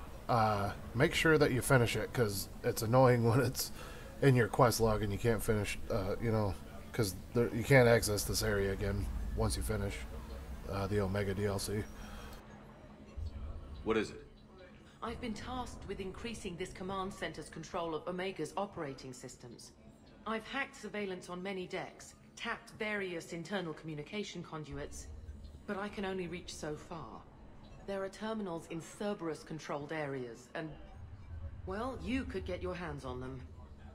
make sure that you finish it, because it's annoying when it's in your quest log and you can't finish, you know, because you can't access this area again once you finish the Omega DLC. What is it? I've been tasked with increasing this command center's control of Omega's operating systems. I've hacked surveillance on many decks, tapped various internal communication conduits, but I can only reach so far. There are terminals in Cerberus-controlled areas, and, well, you could get your hands on them.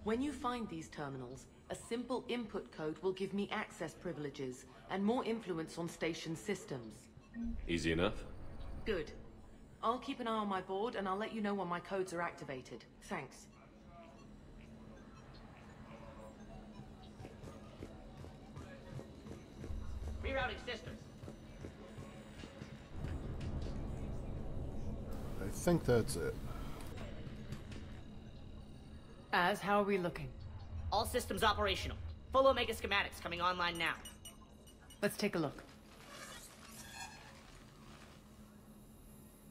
When you find these terminals, a simple input code will give me access privileges and more influence on station systems. Easy enough? Good. I'll keep an eye on my board, and I'll let you know when my codes are activated. Thanks. Rerouting systems. I think that's it. How are we looking? All systems operational. Full Omega schematics coming online now. Let's take a look.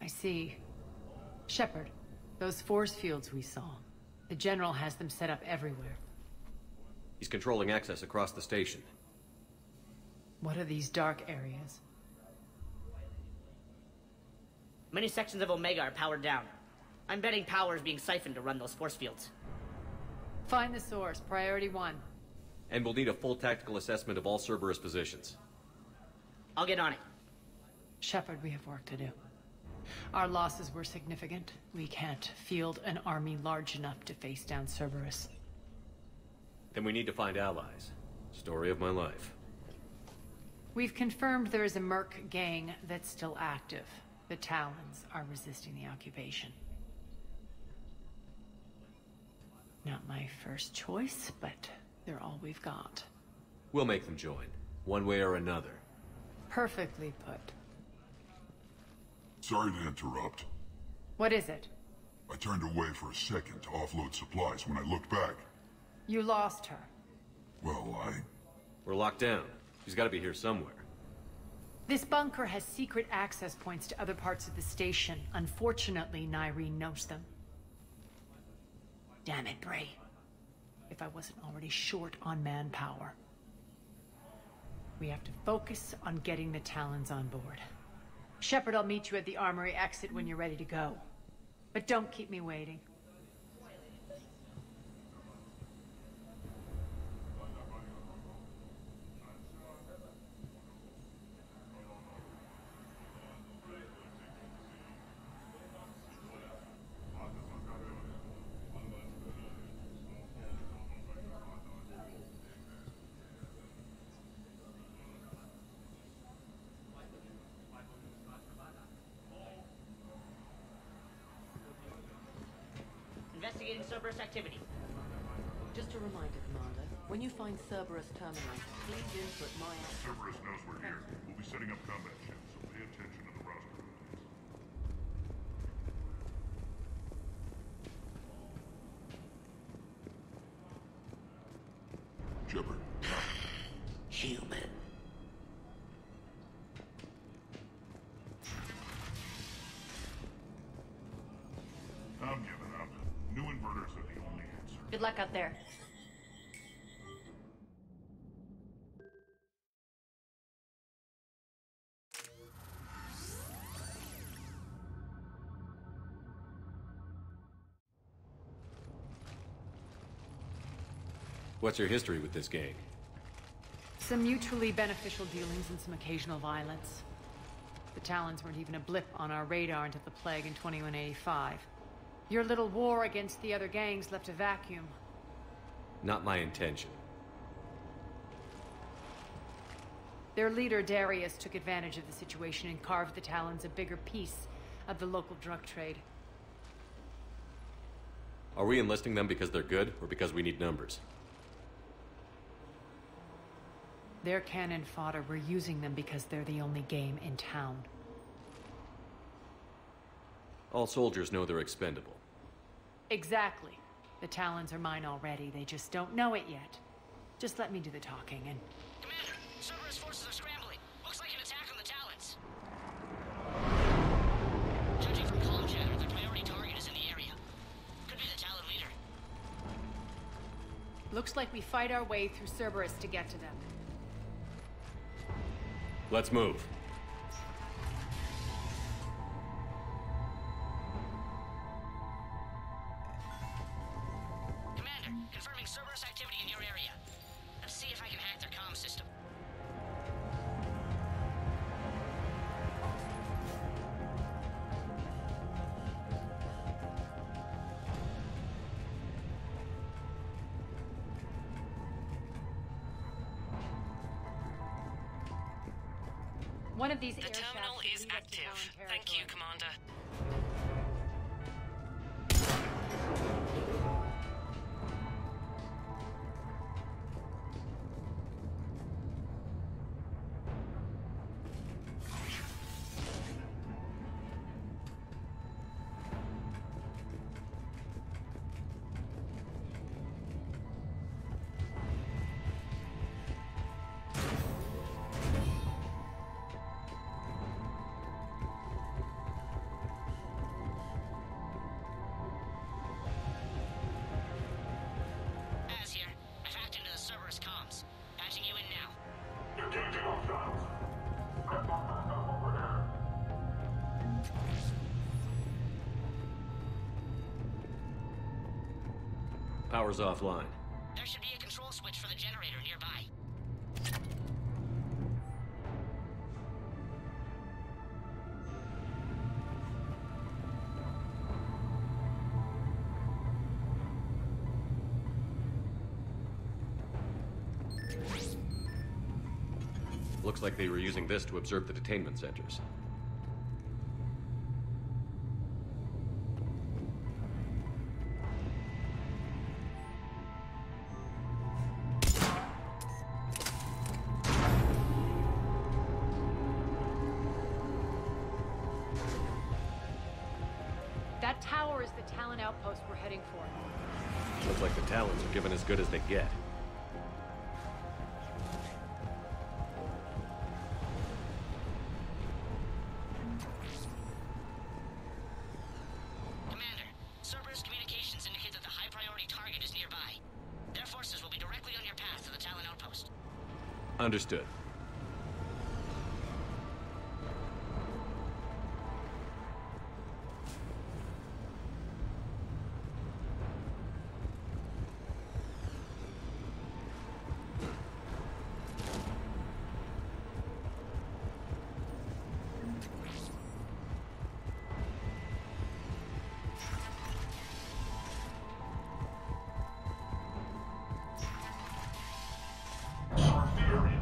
I see. Shepard, those force fields we saw. The General has them set up everywhere. He's controlling access across the station. What are these dark areas? Many sections of Omega are powered down. I'm betting power is being siphoned to run those force fields. Find the source, priority 1. And we'll need a full tactical assessment of all Cerberus positions. I'll get on it. Shepard, we have work to do. Our losses were significant. We can't field an army large enough to face down Cerberus. Then we need to find allies. Story of my life. We've confirmed there is a merc gang that's still active. The Talons are resisting the occupation. Not my first choice, but they're all we've got. We'll make them join, one way or another. Perfectly put. Sorry to interrupt. What is it? I turned away for a second to offload supplies. When I looked back, You lost her. well, We're locked down. She's gotta be here somewhere. This bunker has secret access points to other parts of the station. Unfortunately, Nyreen knows them. Damn it, Bray. If I wasn't already short on manpower. We have to focus on getting the Talons on board. Shepard, I'll meet you at the armory exit when you're ready to go. But don't keep me waiting. Investigating Cerberus activity. Just a reminder, Commander. When you find Cerberus terminal, please input my access. Cerberus knows we're here. We'll be setting up combat ships, so pay attention to the roster movements. Shepard. Human. I'm giving up. New inverters are the only answer. Good luck out there. What's your history with this gang? Some mutually beneficial dealings and some occasional violence. The Talons weren't even a blip on our radar until the plague in 2185. Your little war against the other gangs left a vacuum. Not my intention. Their leader, Darius, took advantage of the situation and carved the Talons a bigger piece of the local drug trade. Are we enlisting them because they're good, or because we need numbers? They're cannon fodder. We're using them because they're the only game in town. All soldiers know they're expendable. Exactly. The Talons are mine already. They just don't know it yet. Just let me do the talking and... Commander, Cerberus forces are scrambling. Looks like an attack on the Talons. Judging from comm chatter, their priority target is in the area. Could be the Talon leader. Looks like we fight our way through Cerberus to get to them. Let's move. Commander, confirming Cerberus activity in your area. Let's see if I can hack their comm system. One of these The terminal is active. Thank you, Commander. Power's offline. There should be a control switch for the generator nearby. Looks like they were using this to observe the detainment centers. That tower is the Talon outpost we're heading for. Looks like the Talons are given as good as they get. Commander, Cerberus communications indicate that the high-priority target is nearby. Their forces will be directly on your path to the Talon outpost. Understood. Search the area.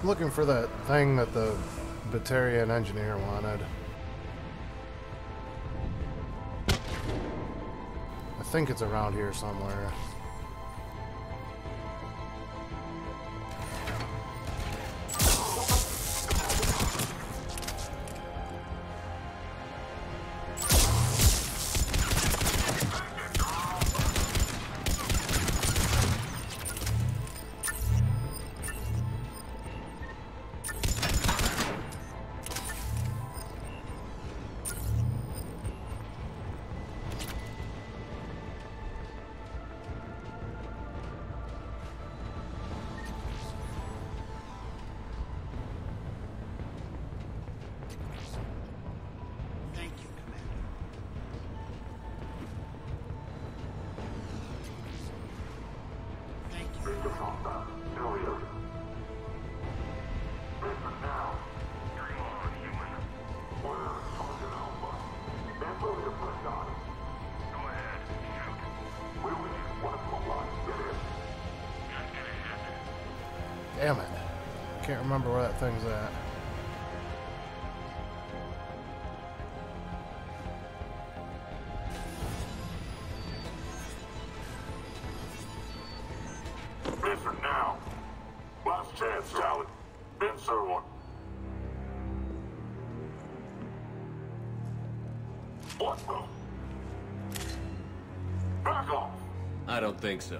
Looking for that thing that the Batarian engineer wanted. I think it's around here somewhere. Damn it. Can't remember where that thing's at. Listen now. Last chance, Talon. Insert one. What the? Back off. I don't think so.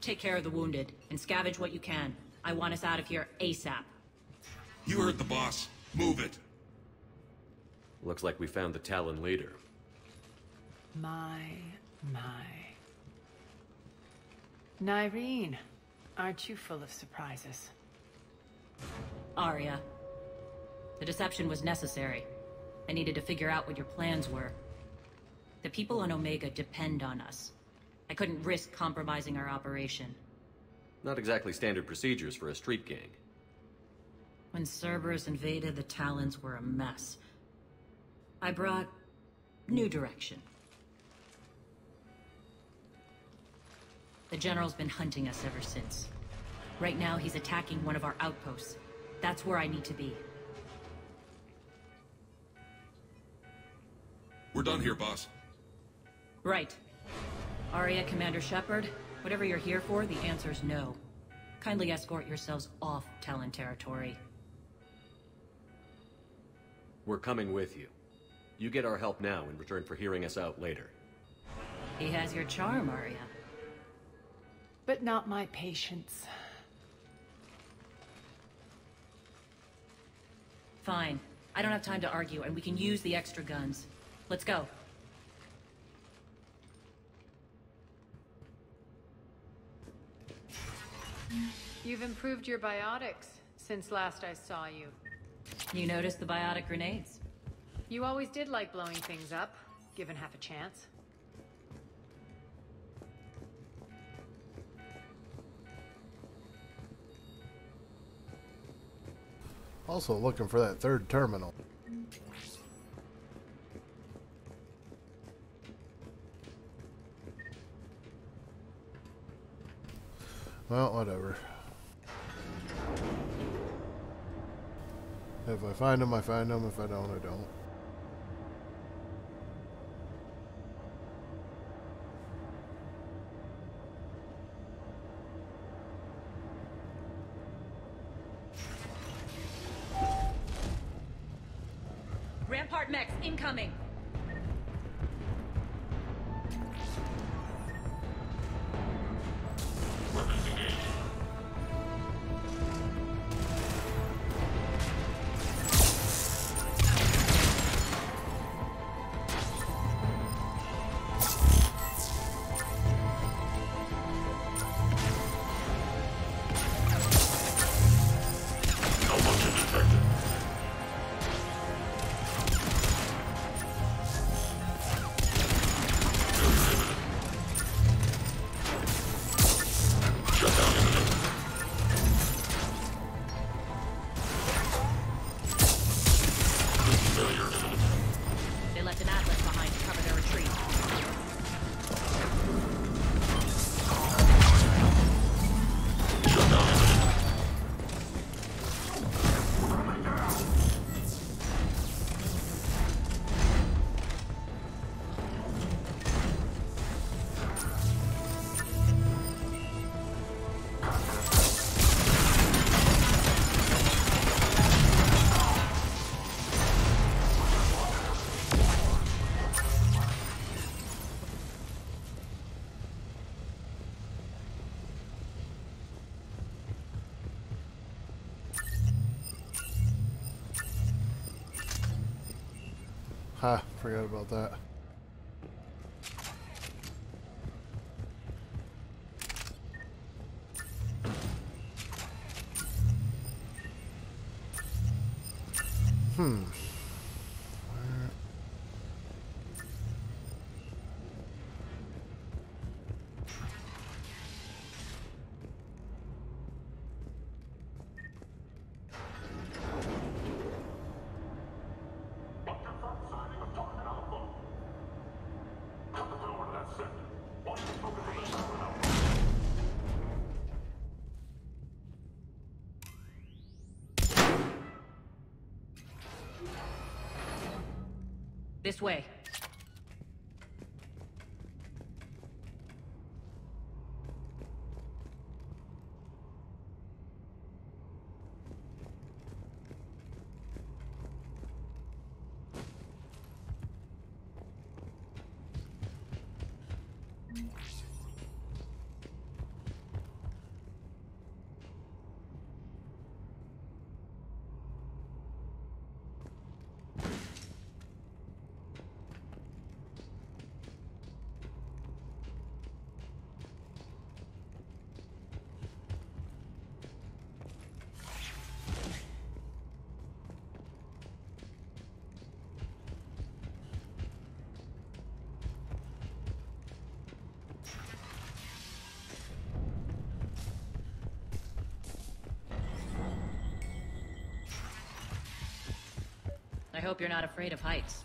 Take care of the wounded, and scavenge what you can. I want us out of here ASAP. You heard the boss. Move it. Looks like we found the Talon leader. My. Nyreen, aren't you full of surprises? Arya. The deception was necessary. I needed to figure out what your plans were. The people on Omega depend on us. I couldn't risk compromising our operation. Not exactly standard procedures for a street gang. When Cerberus invaded, the Talons were a mess. I brought new direction. The General's been hunting us ever since. Right now, he's attacking one of our outposts. That's where I need to be. We're done here, boss. Right. Arya, Commander Shepard, whatever you're here for, the answer's no. Kindly escort yourselves off Talon territory. We're coming with you. You get our help now in return for hearing us out later. He has your charm, Arya. But not my patience. Fine. I don't have time to argue, and we can use the extra guns. Let's go. You've improved your biotics since last I saw you. You noticed the biotic grenades? You always did like blowing things up, given half a chance. Also looking for that third terminal. Well, whatever. If I find them, I find them. If I don't, I don't. Rampart mechs incoming! Ha, forgot about that. This way. I hope you're not afraid of heights.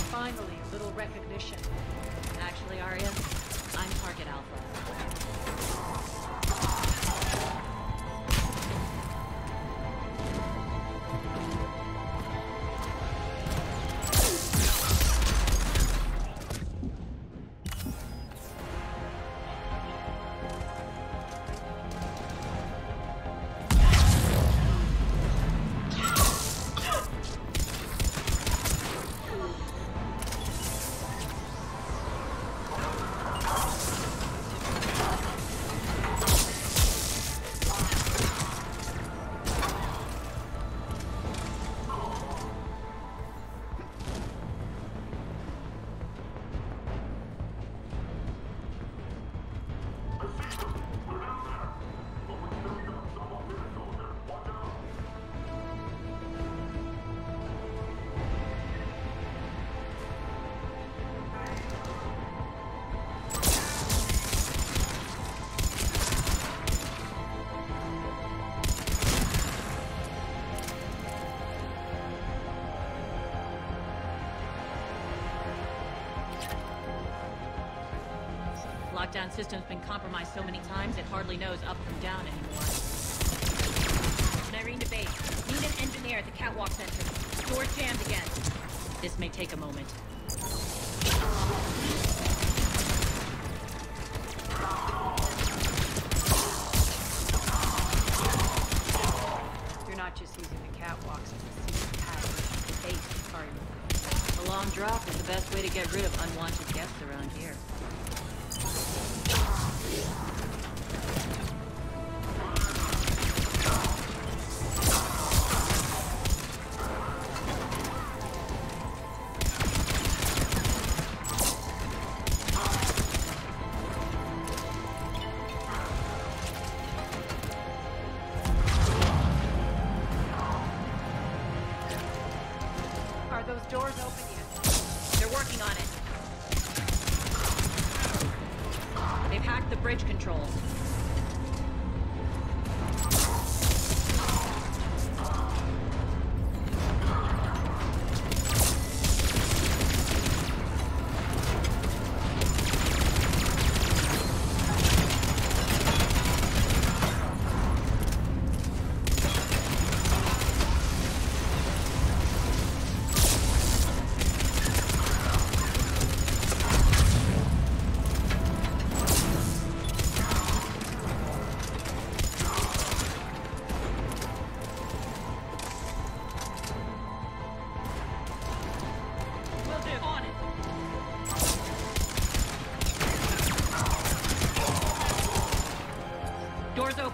Finally, a little recognition. Actually, Arya, I'm Target Alpha. Lockdown system's been compromised so many times it hardly knows up from down anymore. Nyreen to base. Need an engineer at the catwalk center. Door's jammed again. This may take a moment. You're not just using the catwalks as a secret passage to the base, are you? A long drop is the best way to get rid of unwanted guests around here. Are those doors open yet? They're working on it. They've hacked the bridge controls.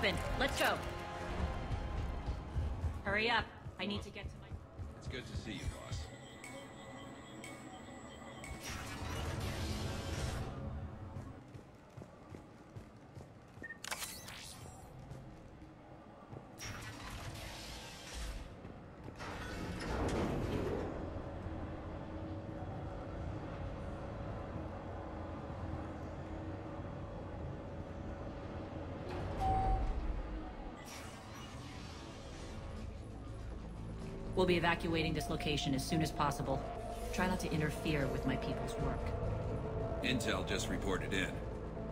open. Let's go. Hurry up. I need to get to my... It's good to see you, boss. We'll be evacuating this location as soon as possible. Try not to interfere with my people's work. Intel just reported in.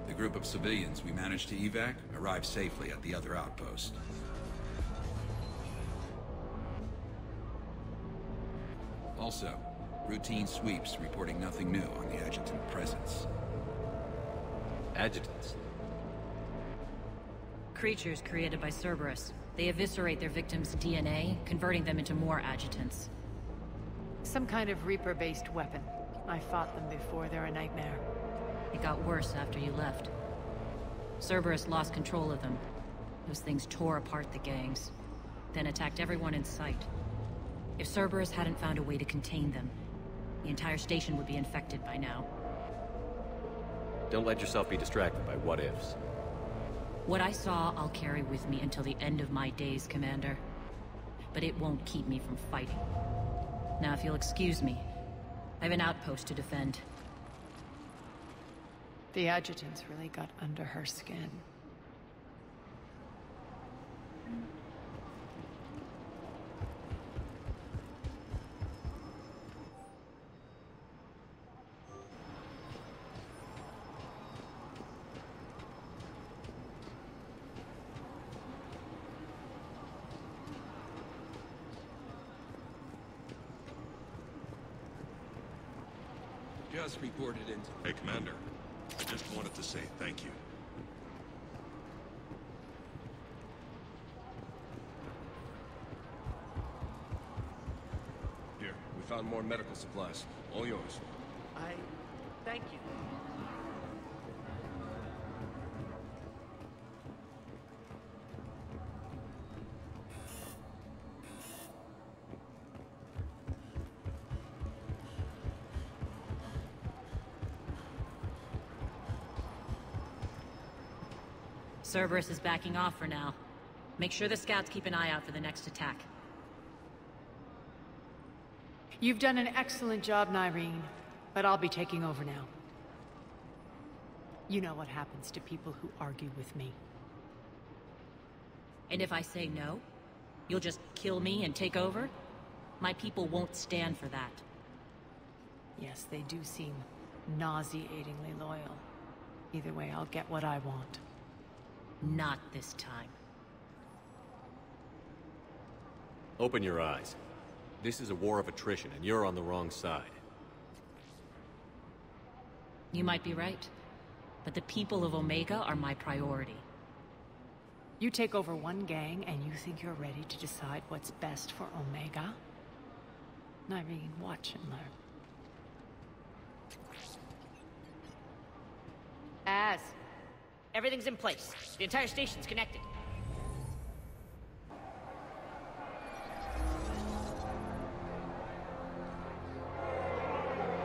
The group of civilians we managed to evac arrived safely at the other outpost. Also, routine sweeps reporting nothing new on the adjutant presence. Adjutants? Creatures created by Cerberus. They eviscerate their victims' DNA, converting them into more adjutants. Some kind of Reaper-based weapon. I fought them before, they're a nightmare. It got worse after you left. Cerberus lost control of them. Those things tore apart the gangs, then attacked everyone in sight. If Cerberus hadn't found a way to contain them, the entire station would be infected by now. Don't let yourself be distracted by what-ifs. What I saw, I'll carry with me until the end of my days, Commander. But it won't keep me from fighting. Now, if you'll excuse me, I have an outpost to defend. The adjutants really got under her skin. Just reported in. Hey, Commander. I just wanted to say thank you. Here, we found more medical supplies. All yours. Thank you. Cerberus is backing off for now. Make sure the scouts keep an eye out for the next attack. You've done an excellent job, Nyreen, but I'll be taking over now. You know what happens to people who argue with me. And if I say no, you'll just kill me and take over? My people won't stand for that. Yes, they do seem nauseatingly loyal. Either way, I'll get what I want. Not this time. Open your eyes. This is a war of attrition, and you're on the wrong side. You might be right, but the people of Omega are my priority. You take over one gang, and you think you're ready to decide what's best for Omega? Nyreen, watch and learn. Everything's in place. The entire station's connected.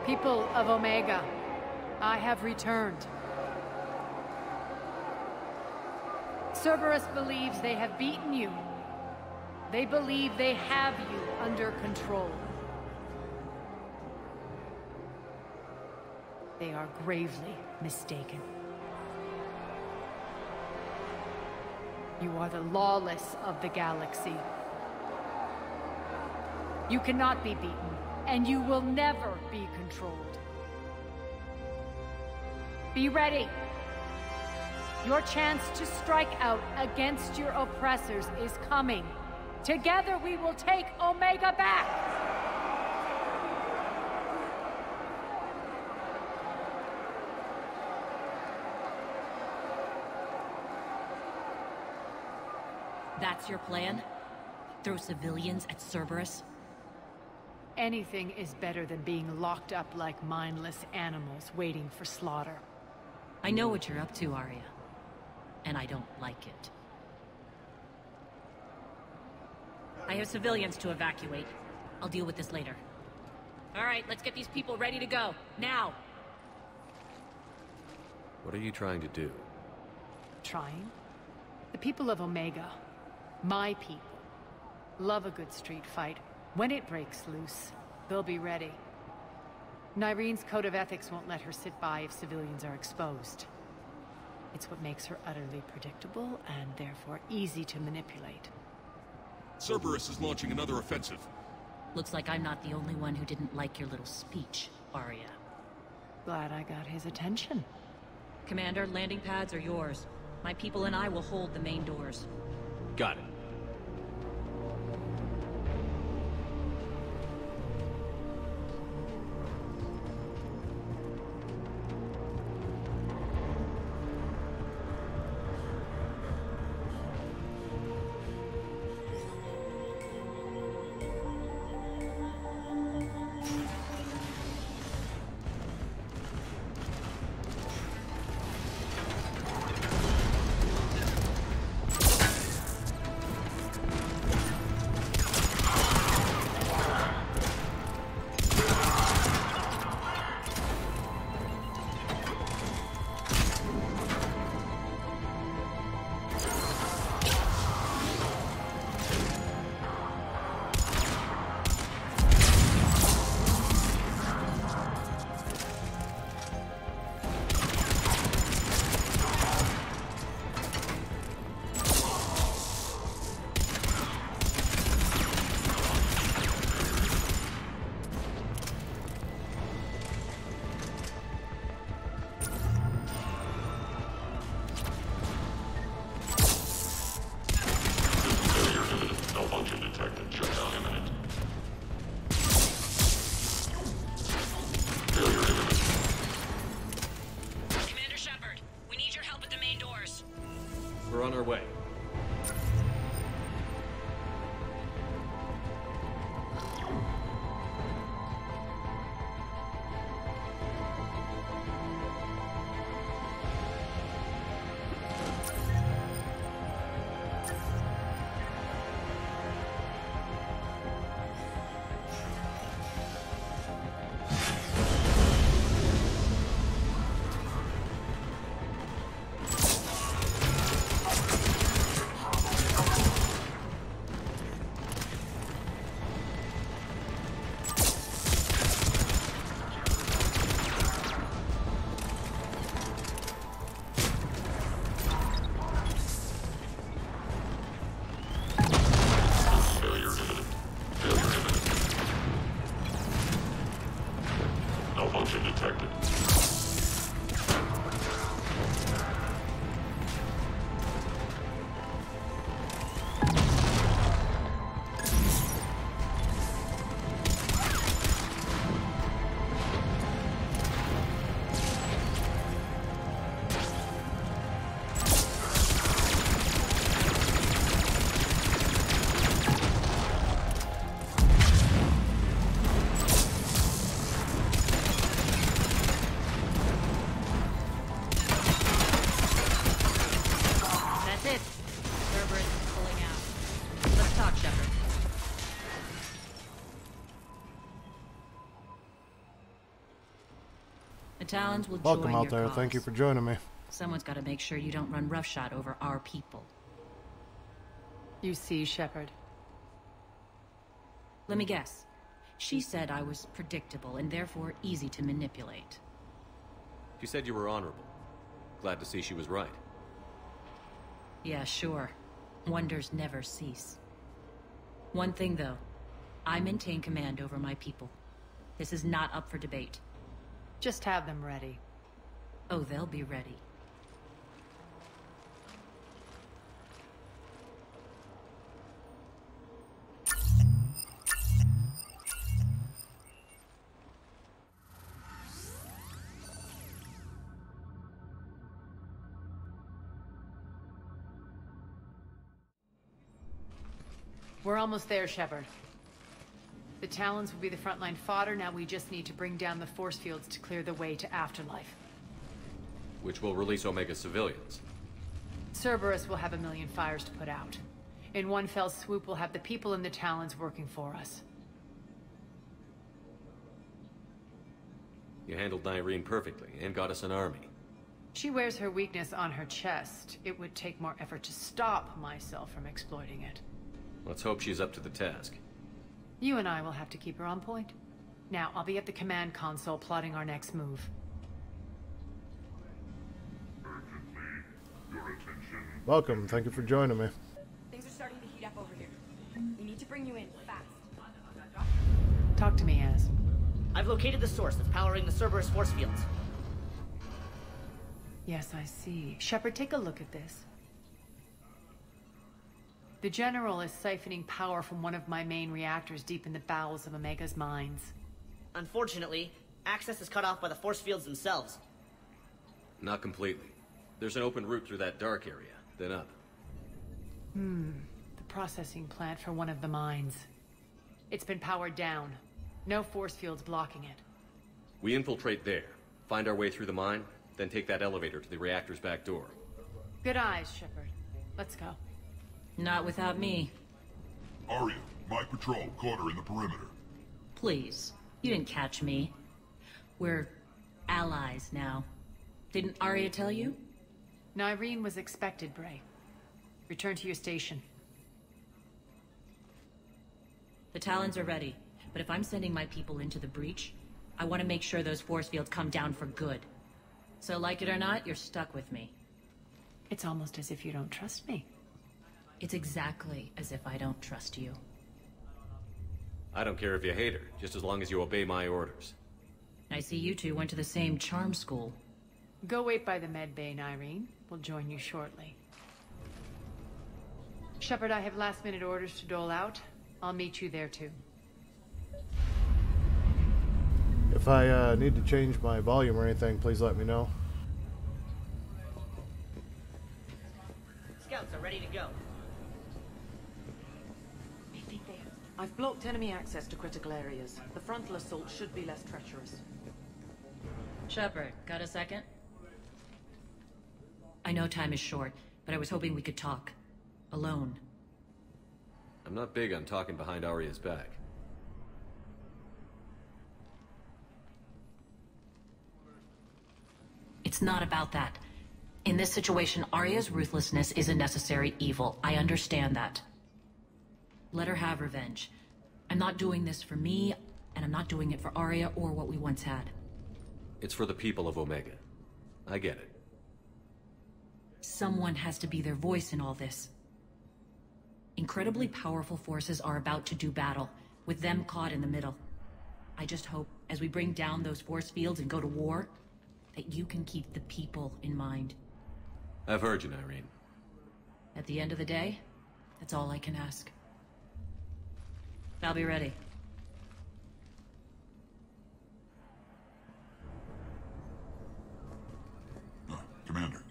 People of Omega, I have returned. Cerberus believes they have beaten you. They believe they have you under control. They are gravely mistaken. You are the lawless of the galaxy. You cannot be beaten, and you will never be controlled. Be ready. Your chance to strike out against your oppressors is coming. Together we will take Omega back! That's your plan? Throw civilians at Cerberus? Anything is better than being locked up like mindless animals waiting for slaughter. I know what you're up to, Arya. And I don't like it. I have civilians to evacuate. I'll deal with this later. Alright, let's get these people ready to go. Now! What are you trying to do? Trying? The people of Omega, my people, love a good street fight. When it breaks loose, they'll be ready. Nyrene's code of ethics won't let her sit by if civilians are exposed. It's what makes her utterly predictable and therefore easy to manipulate. Cerberus is launching another offensive. Looks like I'm not the only one who didn't like your little speech, Arya. Glad I got his attention. Commander, landing pads are yours. My people and I will hold the main doors. Got it. We're on our way. Malfunction detected. Talons will Welcome join out your there. cause. Thank you for joining me. Someone's got to make sure you don't run roughshod over our people. You see, Shepard. Let me guess. She said I was predictable and therefore easy to manipulate. She said you were honorable. Glad to see she was right. Yeah, sure. Wonders never cease. One thing, though. I maintain command over my people. This is not up for debate. Just have them ready. Oh, they'll be ready. We're almost there, Shepard. The Talons will be the frontline fodder. Now we just need to bring down the force fields to clear the way to Afterlife. Which will release Omega civilians. Cerberus will have 1,000,000 fires to put out. In one fell swoop, we'll have the people in the Talons working for us. You handled Nyreen perfectly, and got us an army. She wears her weakness on her chest. It would take more effort to stop myself from exploiting it. Let's hope she's up to the task. You and I will have to keep her on point. Now, I'll be at the command console plotting our next move. Urgently, your attention. Welcome. Thank you for joining me. Things are starting to heat up over here. We need to bring you in, fast. Talk to me, Az. I've located the source that's powering the Cerberus force fields. Yes, I see. Shepard, take a look at this. The General is siphoning power from one of my main reactors deep in the bowels of Omega's mines. Unfortunately, access is cut off by the force fields themselves. Not completely. There's an open route through that dark area, then up. The processing plant for one of the mines. It's been powered down. No force fields blocking it. We infiltrate there, find our way through the mine, then take that elevator to the reactor's back door. Good eyes, Shepard. Let's go. Not without me. Arya, my patrol, caught her in the perimeter. Please. You didn't catch me. We're allies now. Didn't Arya tell you? Nyreen was expected, Bray. Return to your station. The Talons are ready, but if I'm sending my people into the breach, I want to make sure those force fields come down for good. So like it or not, you're stuck with me. It's almost as if you don't trust me. It's exactly as if I don't trust you. I don't care if you hate her, just as long as you obey my orders. I see you two went to the same charm school. Go wait by the med bay, Nyreen. We'll join you shortly. Shepard, I have last-minute orders to dole out. I'll meet you there, too. If I need to change my volume or anything, please let me know. Scouts are ready to go. I've blocked enemy access to critical areas. The frontal assault should be less treacherous. Shepard, got a second? I know time is short, but I was hoping we could talk. Alone. I'm not big on talking behind Arya's back. It's not about that. In this situation, Arya's ruthlessness is a necessary evil. I understand that. Let her have revenge. I'm not doing this for me, and I'm not doing it for Arya or what we once had. It's for the people of Omega. I get it. Someone has to be their voice in all this. Incredibly powerful forces are about to do battle, with them caught in the middle. I just hope, as we bring down those force fields and go to war, that you can keep the people in mind. I've heard you, Nyreen. At the end of the day, that's all I can ask. I'll be ready. Commander.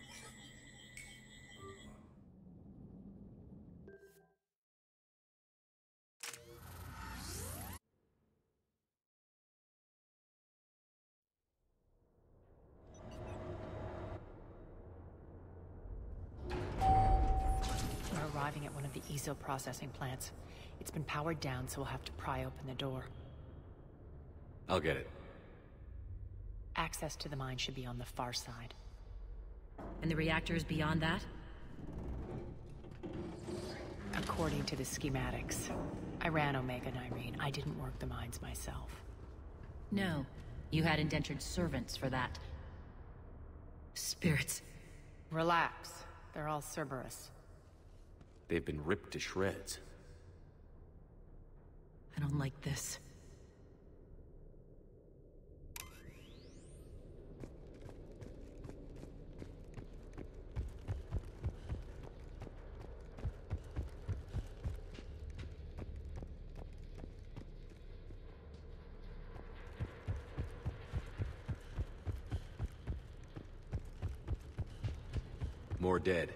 We're arriving at one of the ESO processing plants. It's been powered down, so we'll have to pry open the door. I'll get it. Access to the mine should be on the far side. And the reactors beyond that? According to the schematics. I ran Omega, Nyreen. I didn't work the mines myself. No. You had indentured servants for that. Spirits. Relax. They're all Cerberus. They've been ripped to shreds. I don't like this. More dead.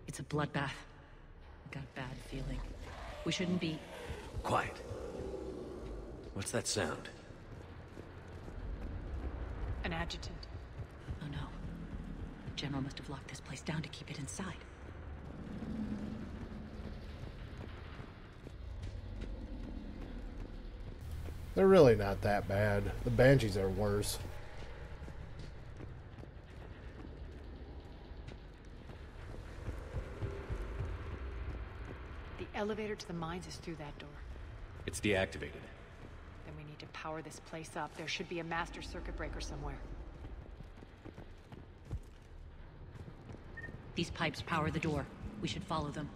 It's a bloodbath. I got a bad feeling. We shouldn't be... Quiet. What's that sound? An adjutant. Oh no. General must have locked this place down to keep it inside. They're really not that bad. The Banshees are worse. The elevator to the mines is through that door. It's deactivated. Then we need to power this place up. There should be a master circuit breaker somewhere. These pipes power the door. We should follow them.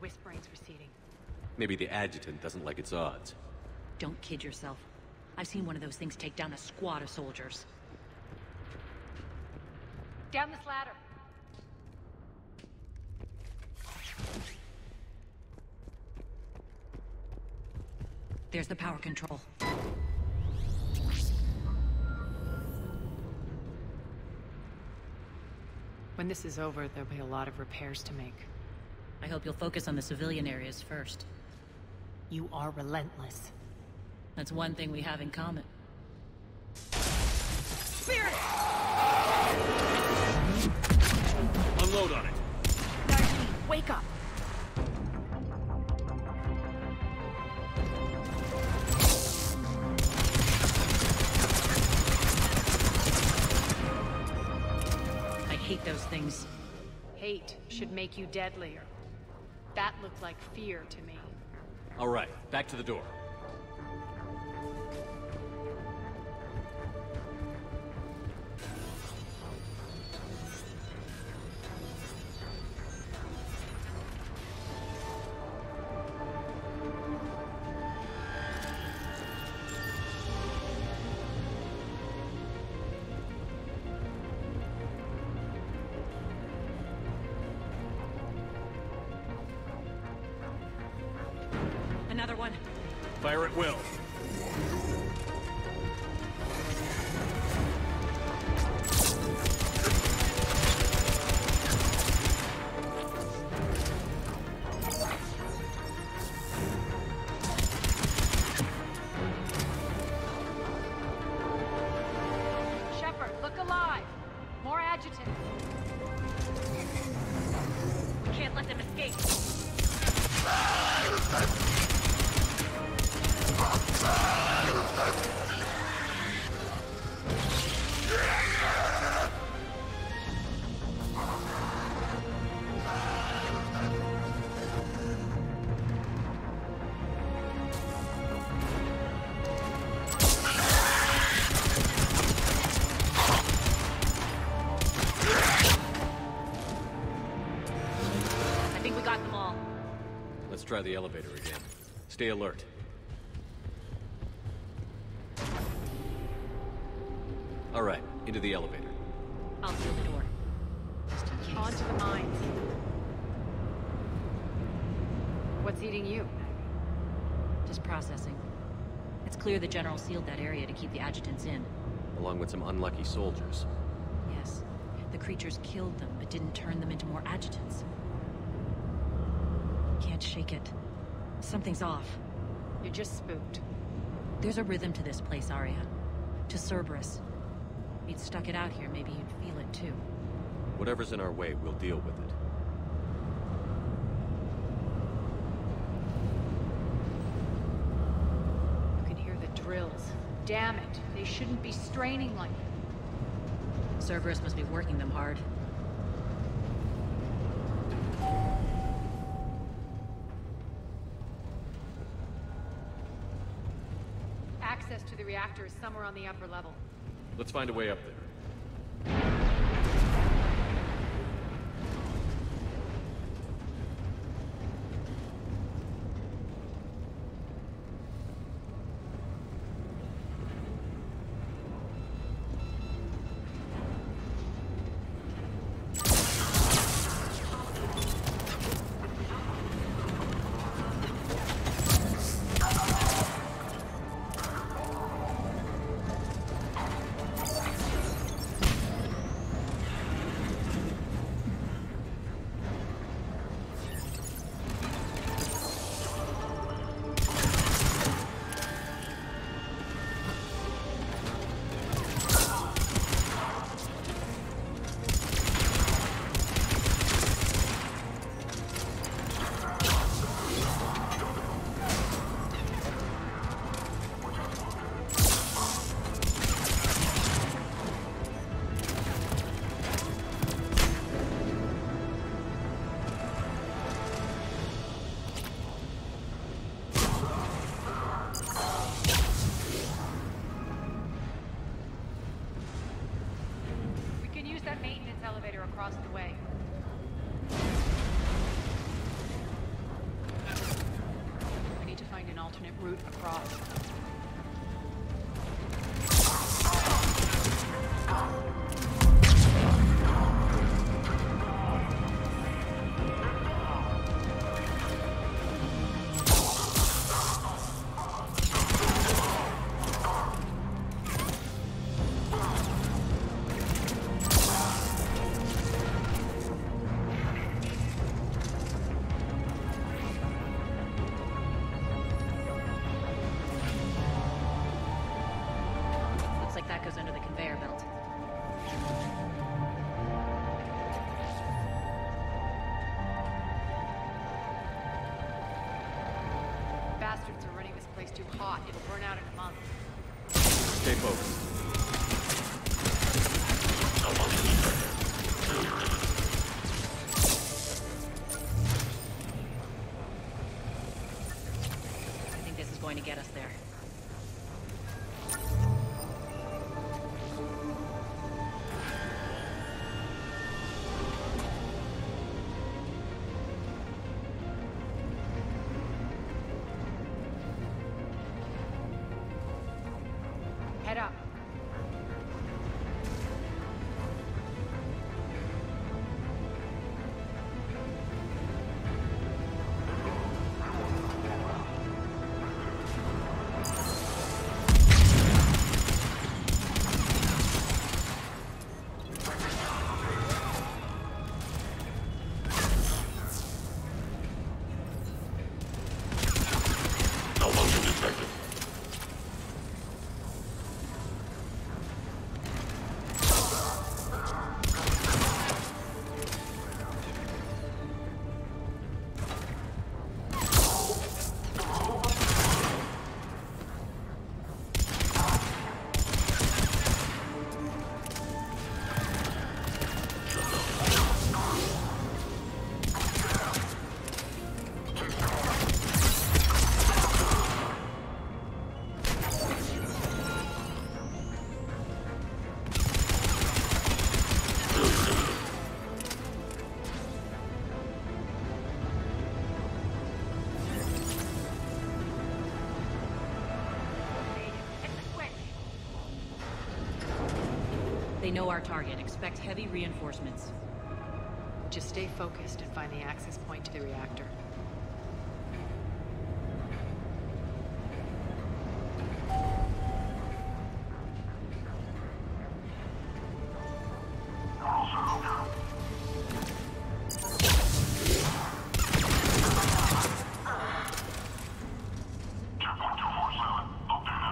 Whispering receding. Maybe the adjutant doesn't like its odds. Don't kid yourself. I've seen one of those things take down a squad of soldiers. Down this ladder. There's the power control. When this is over, there'll be a lot of repairs to make. I hope you'll focus on the civilian areas first. You are relentless. That's one thing we have in common. Spirit! Unload on it. Darcy, wake up! I hate those things. Hate should make you deadlier. That looked like fear to me. All right, back to the door. Another one. Fire at will. Shepard, look alive! More adjutants. We can't let them escape. I think we got them all. Let's try the elevator again. Stay alert. All right, into the elevator. I'll seal the door. Just in case. On to the mines. What's eating you? Just processing. It's clear the General sealed that area to keep the adjutants in. Along with some unlucky soldiers. Yes. The creatures killed them, but didn't turn them into more adjutants. Can't shake it. Something's off. You're just spooked. There's a rhythm to this place, Arya. To Cerberus. If you'd stuck it out here, maybe you'd feel it too. Whatever's in our way, we'll deal with it. You can hear the drills. Damn it, they shouldn't be straining like that. Cerberus must be working them hard. Access to the reactor is somewhere on the upper level. Let's find a way up there. that maintenance elevator across the way. I need to find an alternate route across. Bastards are running this place too hot. It'll burn out in a month. Stay focused. I think this is going to get us there. Head up. They know our target. Expect heavy reinforcements. Just stay focused and find the access point to the reactor.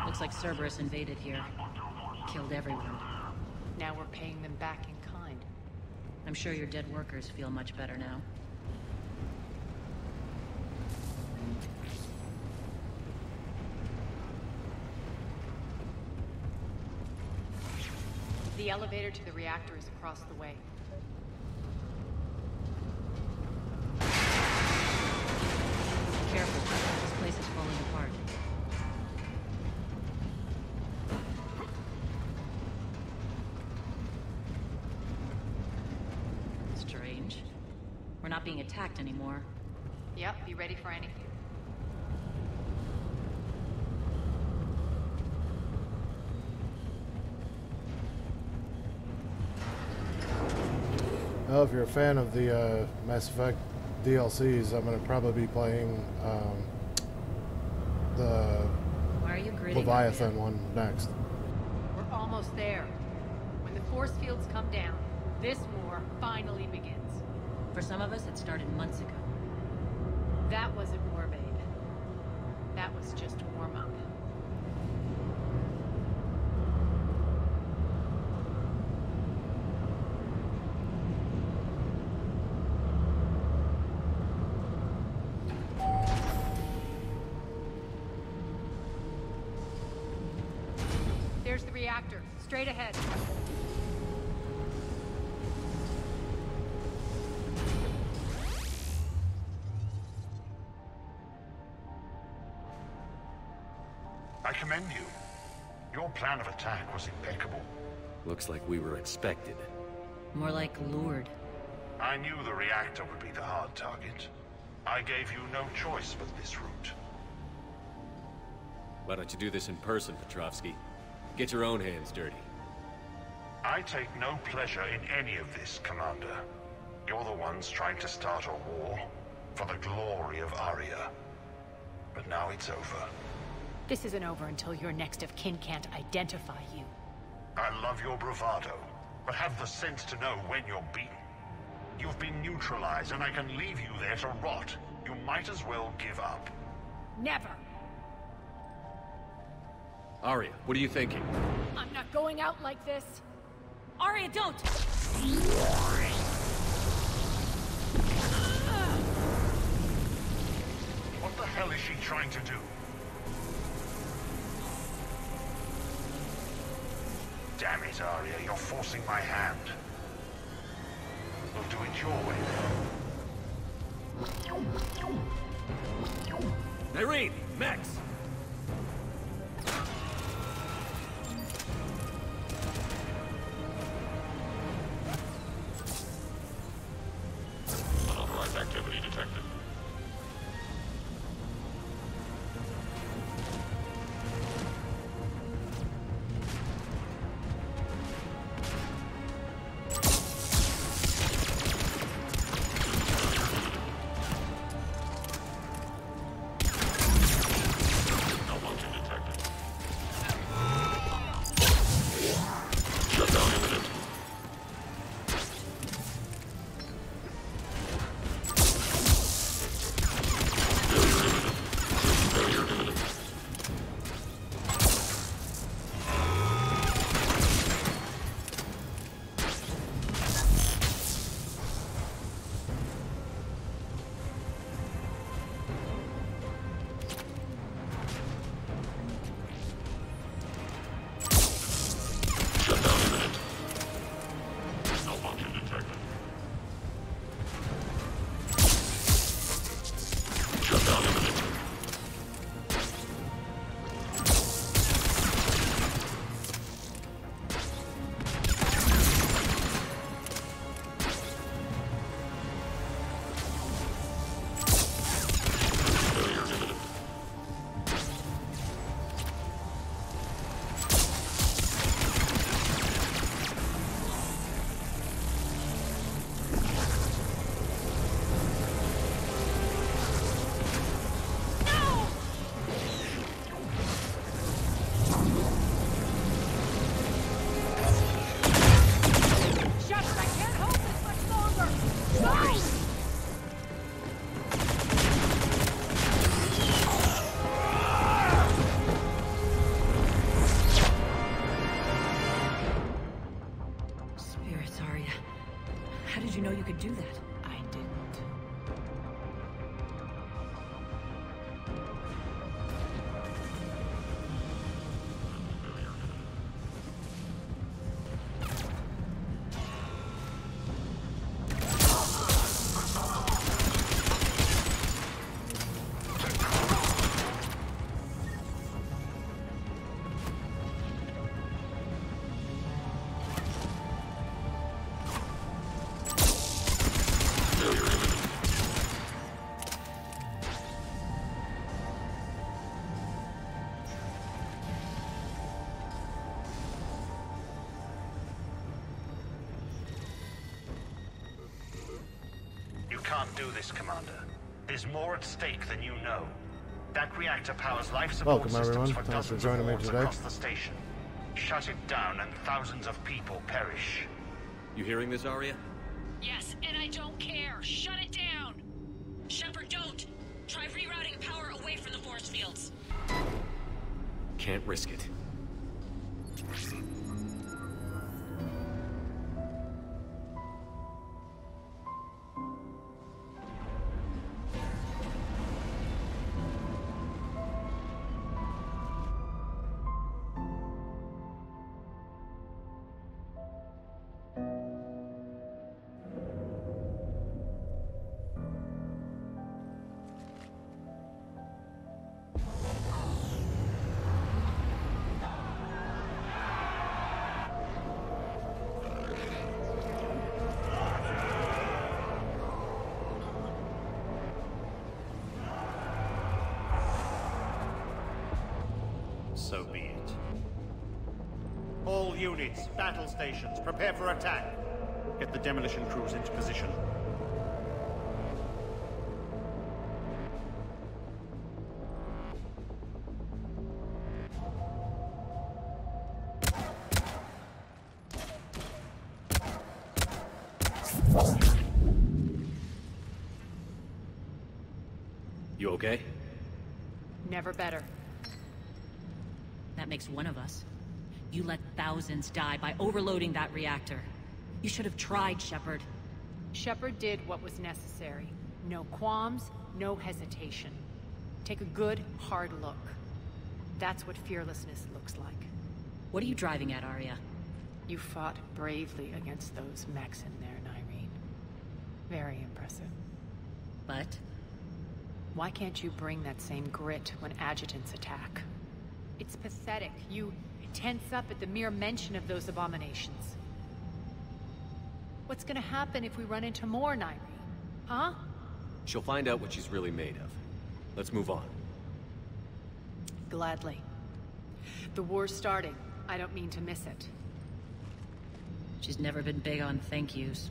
Looks like Cerberus invaded here. Killed everyone. Now we're paying them back in kind. I'm sure your dead workers feel much better now. The elevator to the reactor is across the way. Careful. This place is falling apart. Strange. We're not being attacked anymore. Yep, be ready for anything. Well, if you're a fan of the Mass Effect DLCs, I'm going to probably be playing the Leviathan one next. We're almost there. When the force fields come down, this war finally begins. For some of us, it started months ago. That wasn't war, babe. That was just warm-up. There's the reactor, straight ahead. I commend you. Your plan of attack was impeccable. Looks like we were expected. More like lured. I knew the reactor would be the hard target. I gave you no choice but this route. Why don't you do this in person, Petrovsky? Get your own hands dirty. I take no pleasure in any of this, Commander. You're the ones trying to start a war for the glory of Aria. But now it's over. This isn't over until your next of kin can't identify you. I love your bravado, but have the sense to know when you're beaten. You've been neutralized, and I can leave you there to rot. You might as well give up. Never! Aria, what are you thinking? I'm not going out like this! Aria, don't! What the hell is she trying to do? Damn it, Aria, you're forcing my hand. We'll do it your way then. Irene! Max! Unauthorized activity detected. How did you know you could do that? I didn't. Can't do this, Commander. There's more at stake than you know. That reactor powers life support Welcome, systems everyone. for Thanks for dozens joining of me wards today. across the station. Shut it down and thousands of people perish. You hearing this, Aria? Yes, and I don't care. Shut it down. Shepard, don't. Try rerouting power away from the force fields. Can't risk it. So be it. All units, battle stations, prepare for attack. Get the demolition crews into position. You okay? Never better. That makes one of us. You let thousands die by overloading that reactor. You should have tried, Shepard. Shepard did what was necessary. No qualms, no hesitation. Take a good, hard look. That's what fearlessness looks like. What are you driving at, Arya? You fought bravely against those mechs in there, Nyreen. Very impressive. But? Why can't you bring that same grit when adjutants attack? It's pathetic. You tense up at the mere mention of those abominations. What's gonna happen if we run into more, Nyreen? Huh? She'll find out what she's really made of. Let's move on. Gladly. The war's starting. I don't mean to miss it. She's never been big on thank yous.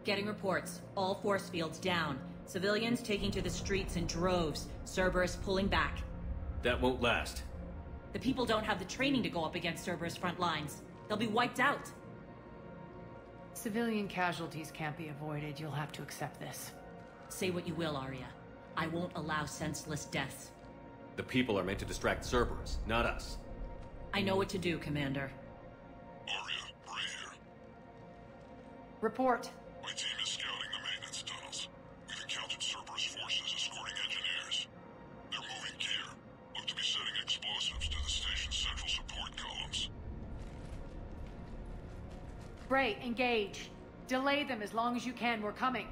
Getting reports. All force fields down. Civilians taking to the streets in droves. Cerberus pulling back. That won't last. The people don't have the training to go up against Cerberus front lines. They'll be wiped out. Civilian casualties can't be avoided. You'll have to accept this. Say what you will, Arya. I won't allow senseless deaths. The people are meant to distract Cerberus, not us. I know what to do, Commander. Arya, Bray here. Report. My team is scouting the maintenance tunnels. We've encountered Cerberus forces escorting engineers. They're moving gear. Look to be setting explosives to the station's central support columns. Bray, engage. Delay them as long as you can. We're coming.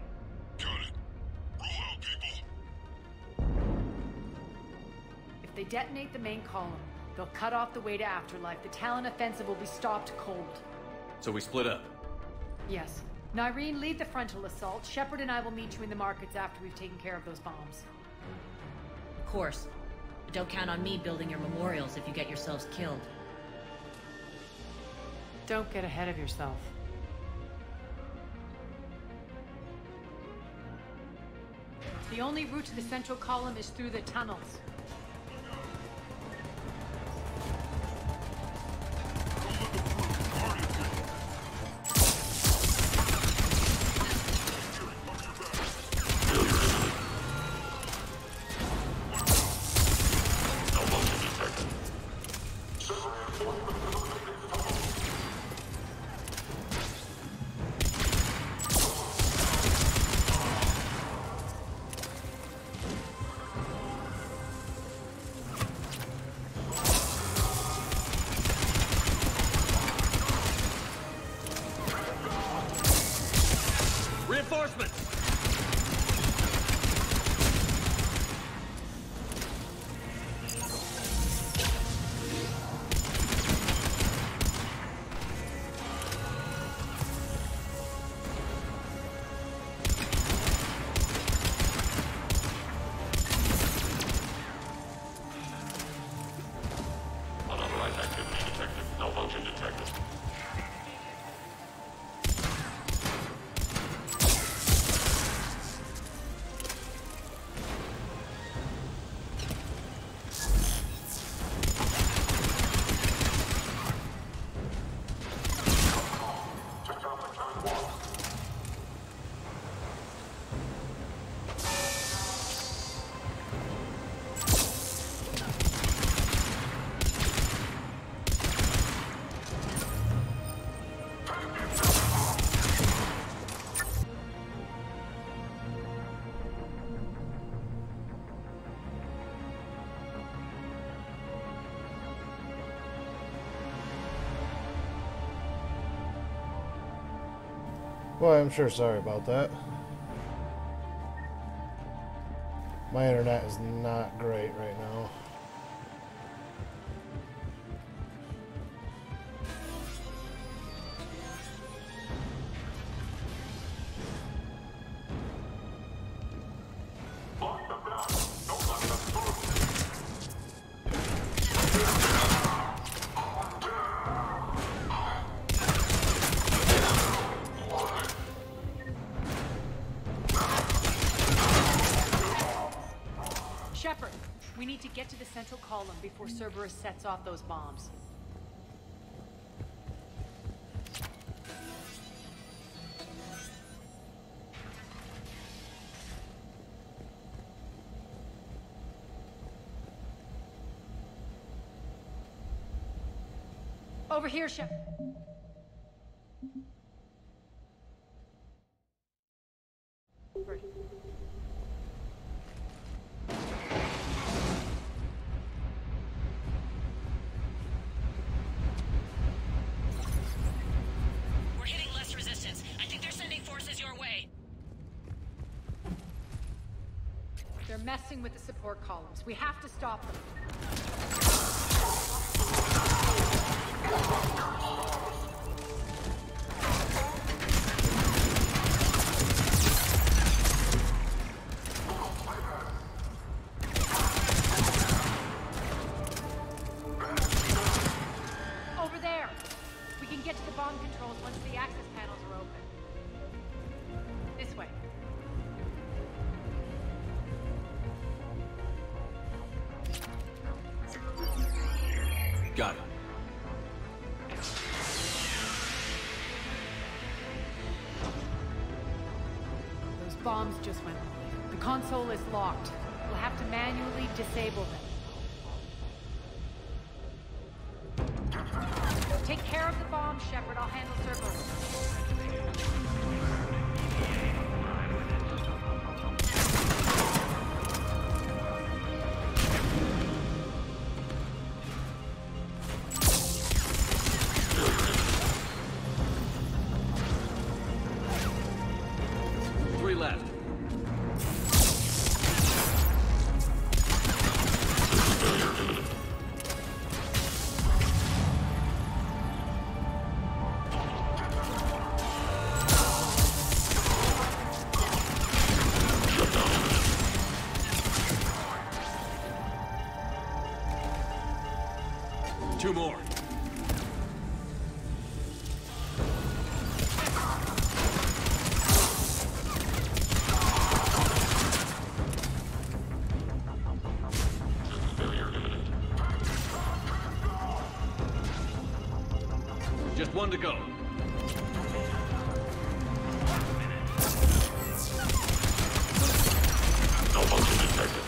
Got it. Roll out, people. If they detonate the main column, they'll cut off the way to Afterlife. The Talon offensive will be stopped cold. So we split up. Yes. Nyreen, lead the frontal assault. Shepard and I will meet you in the markets after we've taken care of those bombs. Of course. But don't count on me building your memorials if you get yourselves killed. Don't get ahead of yourself. The only route to the central column is through the tunnels. Reinforcements! Unauthorized activity detected. Malfunction detected. Well, I'm sure sorry about that. My internet is not great right now. We need to get to the central column before Cerberus sets off those bombs. Over here, Shep. We're hitting less resistance. I think they're sending forces your way. They're messing with the support columns. We have to stop them. Over there! We can get to the bomb controls once the access panels are open. This way. Got it. Those bombs just went live. The console is locked. We'll have to manually disable them. Take care of the bomb, Shepard. I'll handle Cerberus. Three left. Two more. Just one to go. Malfunction detected.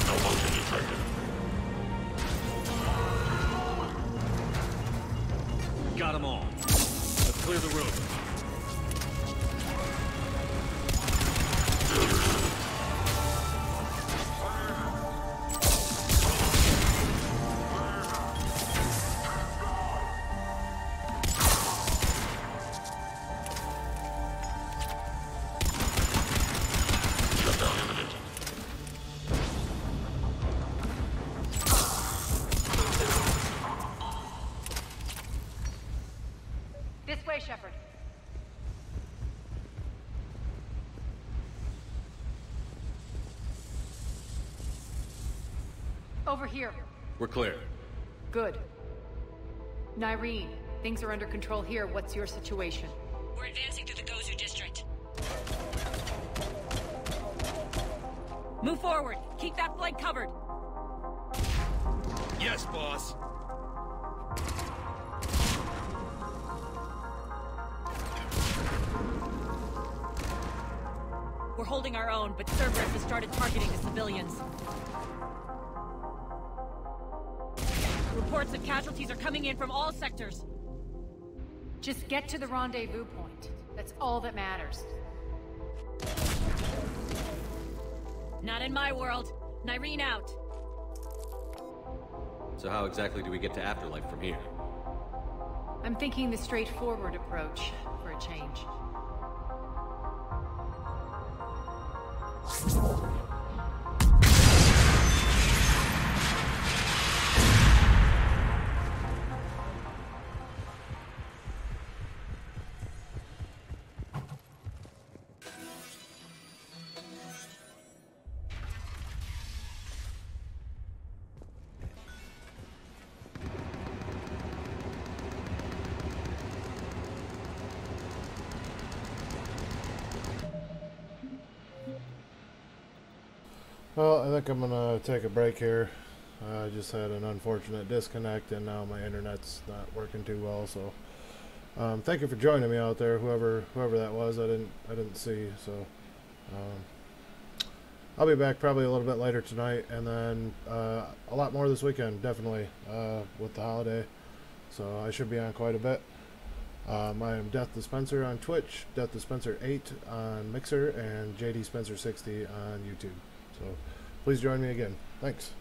Malfunction detected. Got them all. Let's clear the room. This way, Shepard. Over here. We're clear. Good. Nyreen, things are under control here. What's your situation? We're advancing through the Gozu district. Move forward. Keep that flank covered. Yes, boss. We're holding our own, but Cerberus has started targeting the civilians. Reports of casualties are coming in from all sectors. Just get to the rendezvous point. That's all that matters. Not in my world. Nyreen out. So how exactly do we get to Afterlife from here? I'm thinking the straightforward approach for a change. Well, I think I'm gonna take a break here. I just had an unfortunate disconnect, and now my internet's not working too well. So, thank you for joining me out there, whoever that was. I didn't see. So, I'll be back probably a little bit later tonight, and then a lot more this weekend, definitely, with the holiday. So I should be on quite a bit. I am Death Dispenser on Twitch, Death Dispencer8 on Mixer, and jdspencer60 on YouTube. So please join me again. Thanks.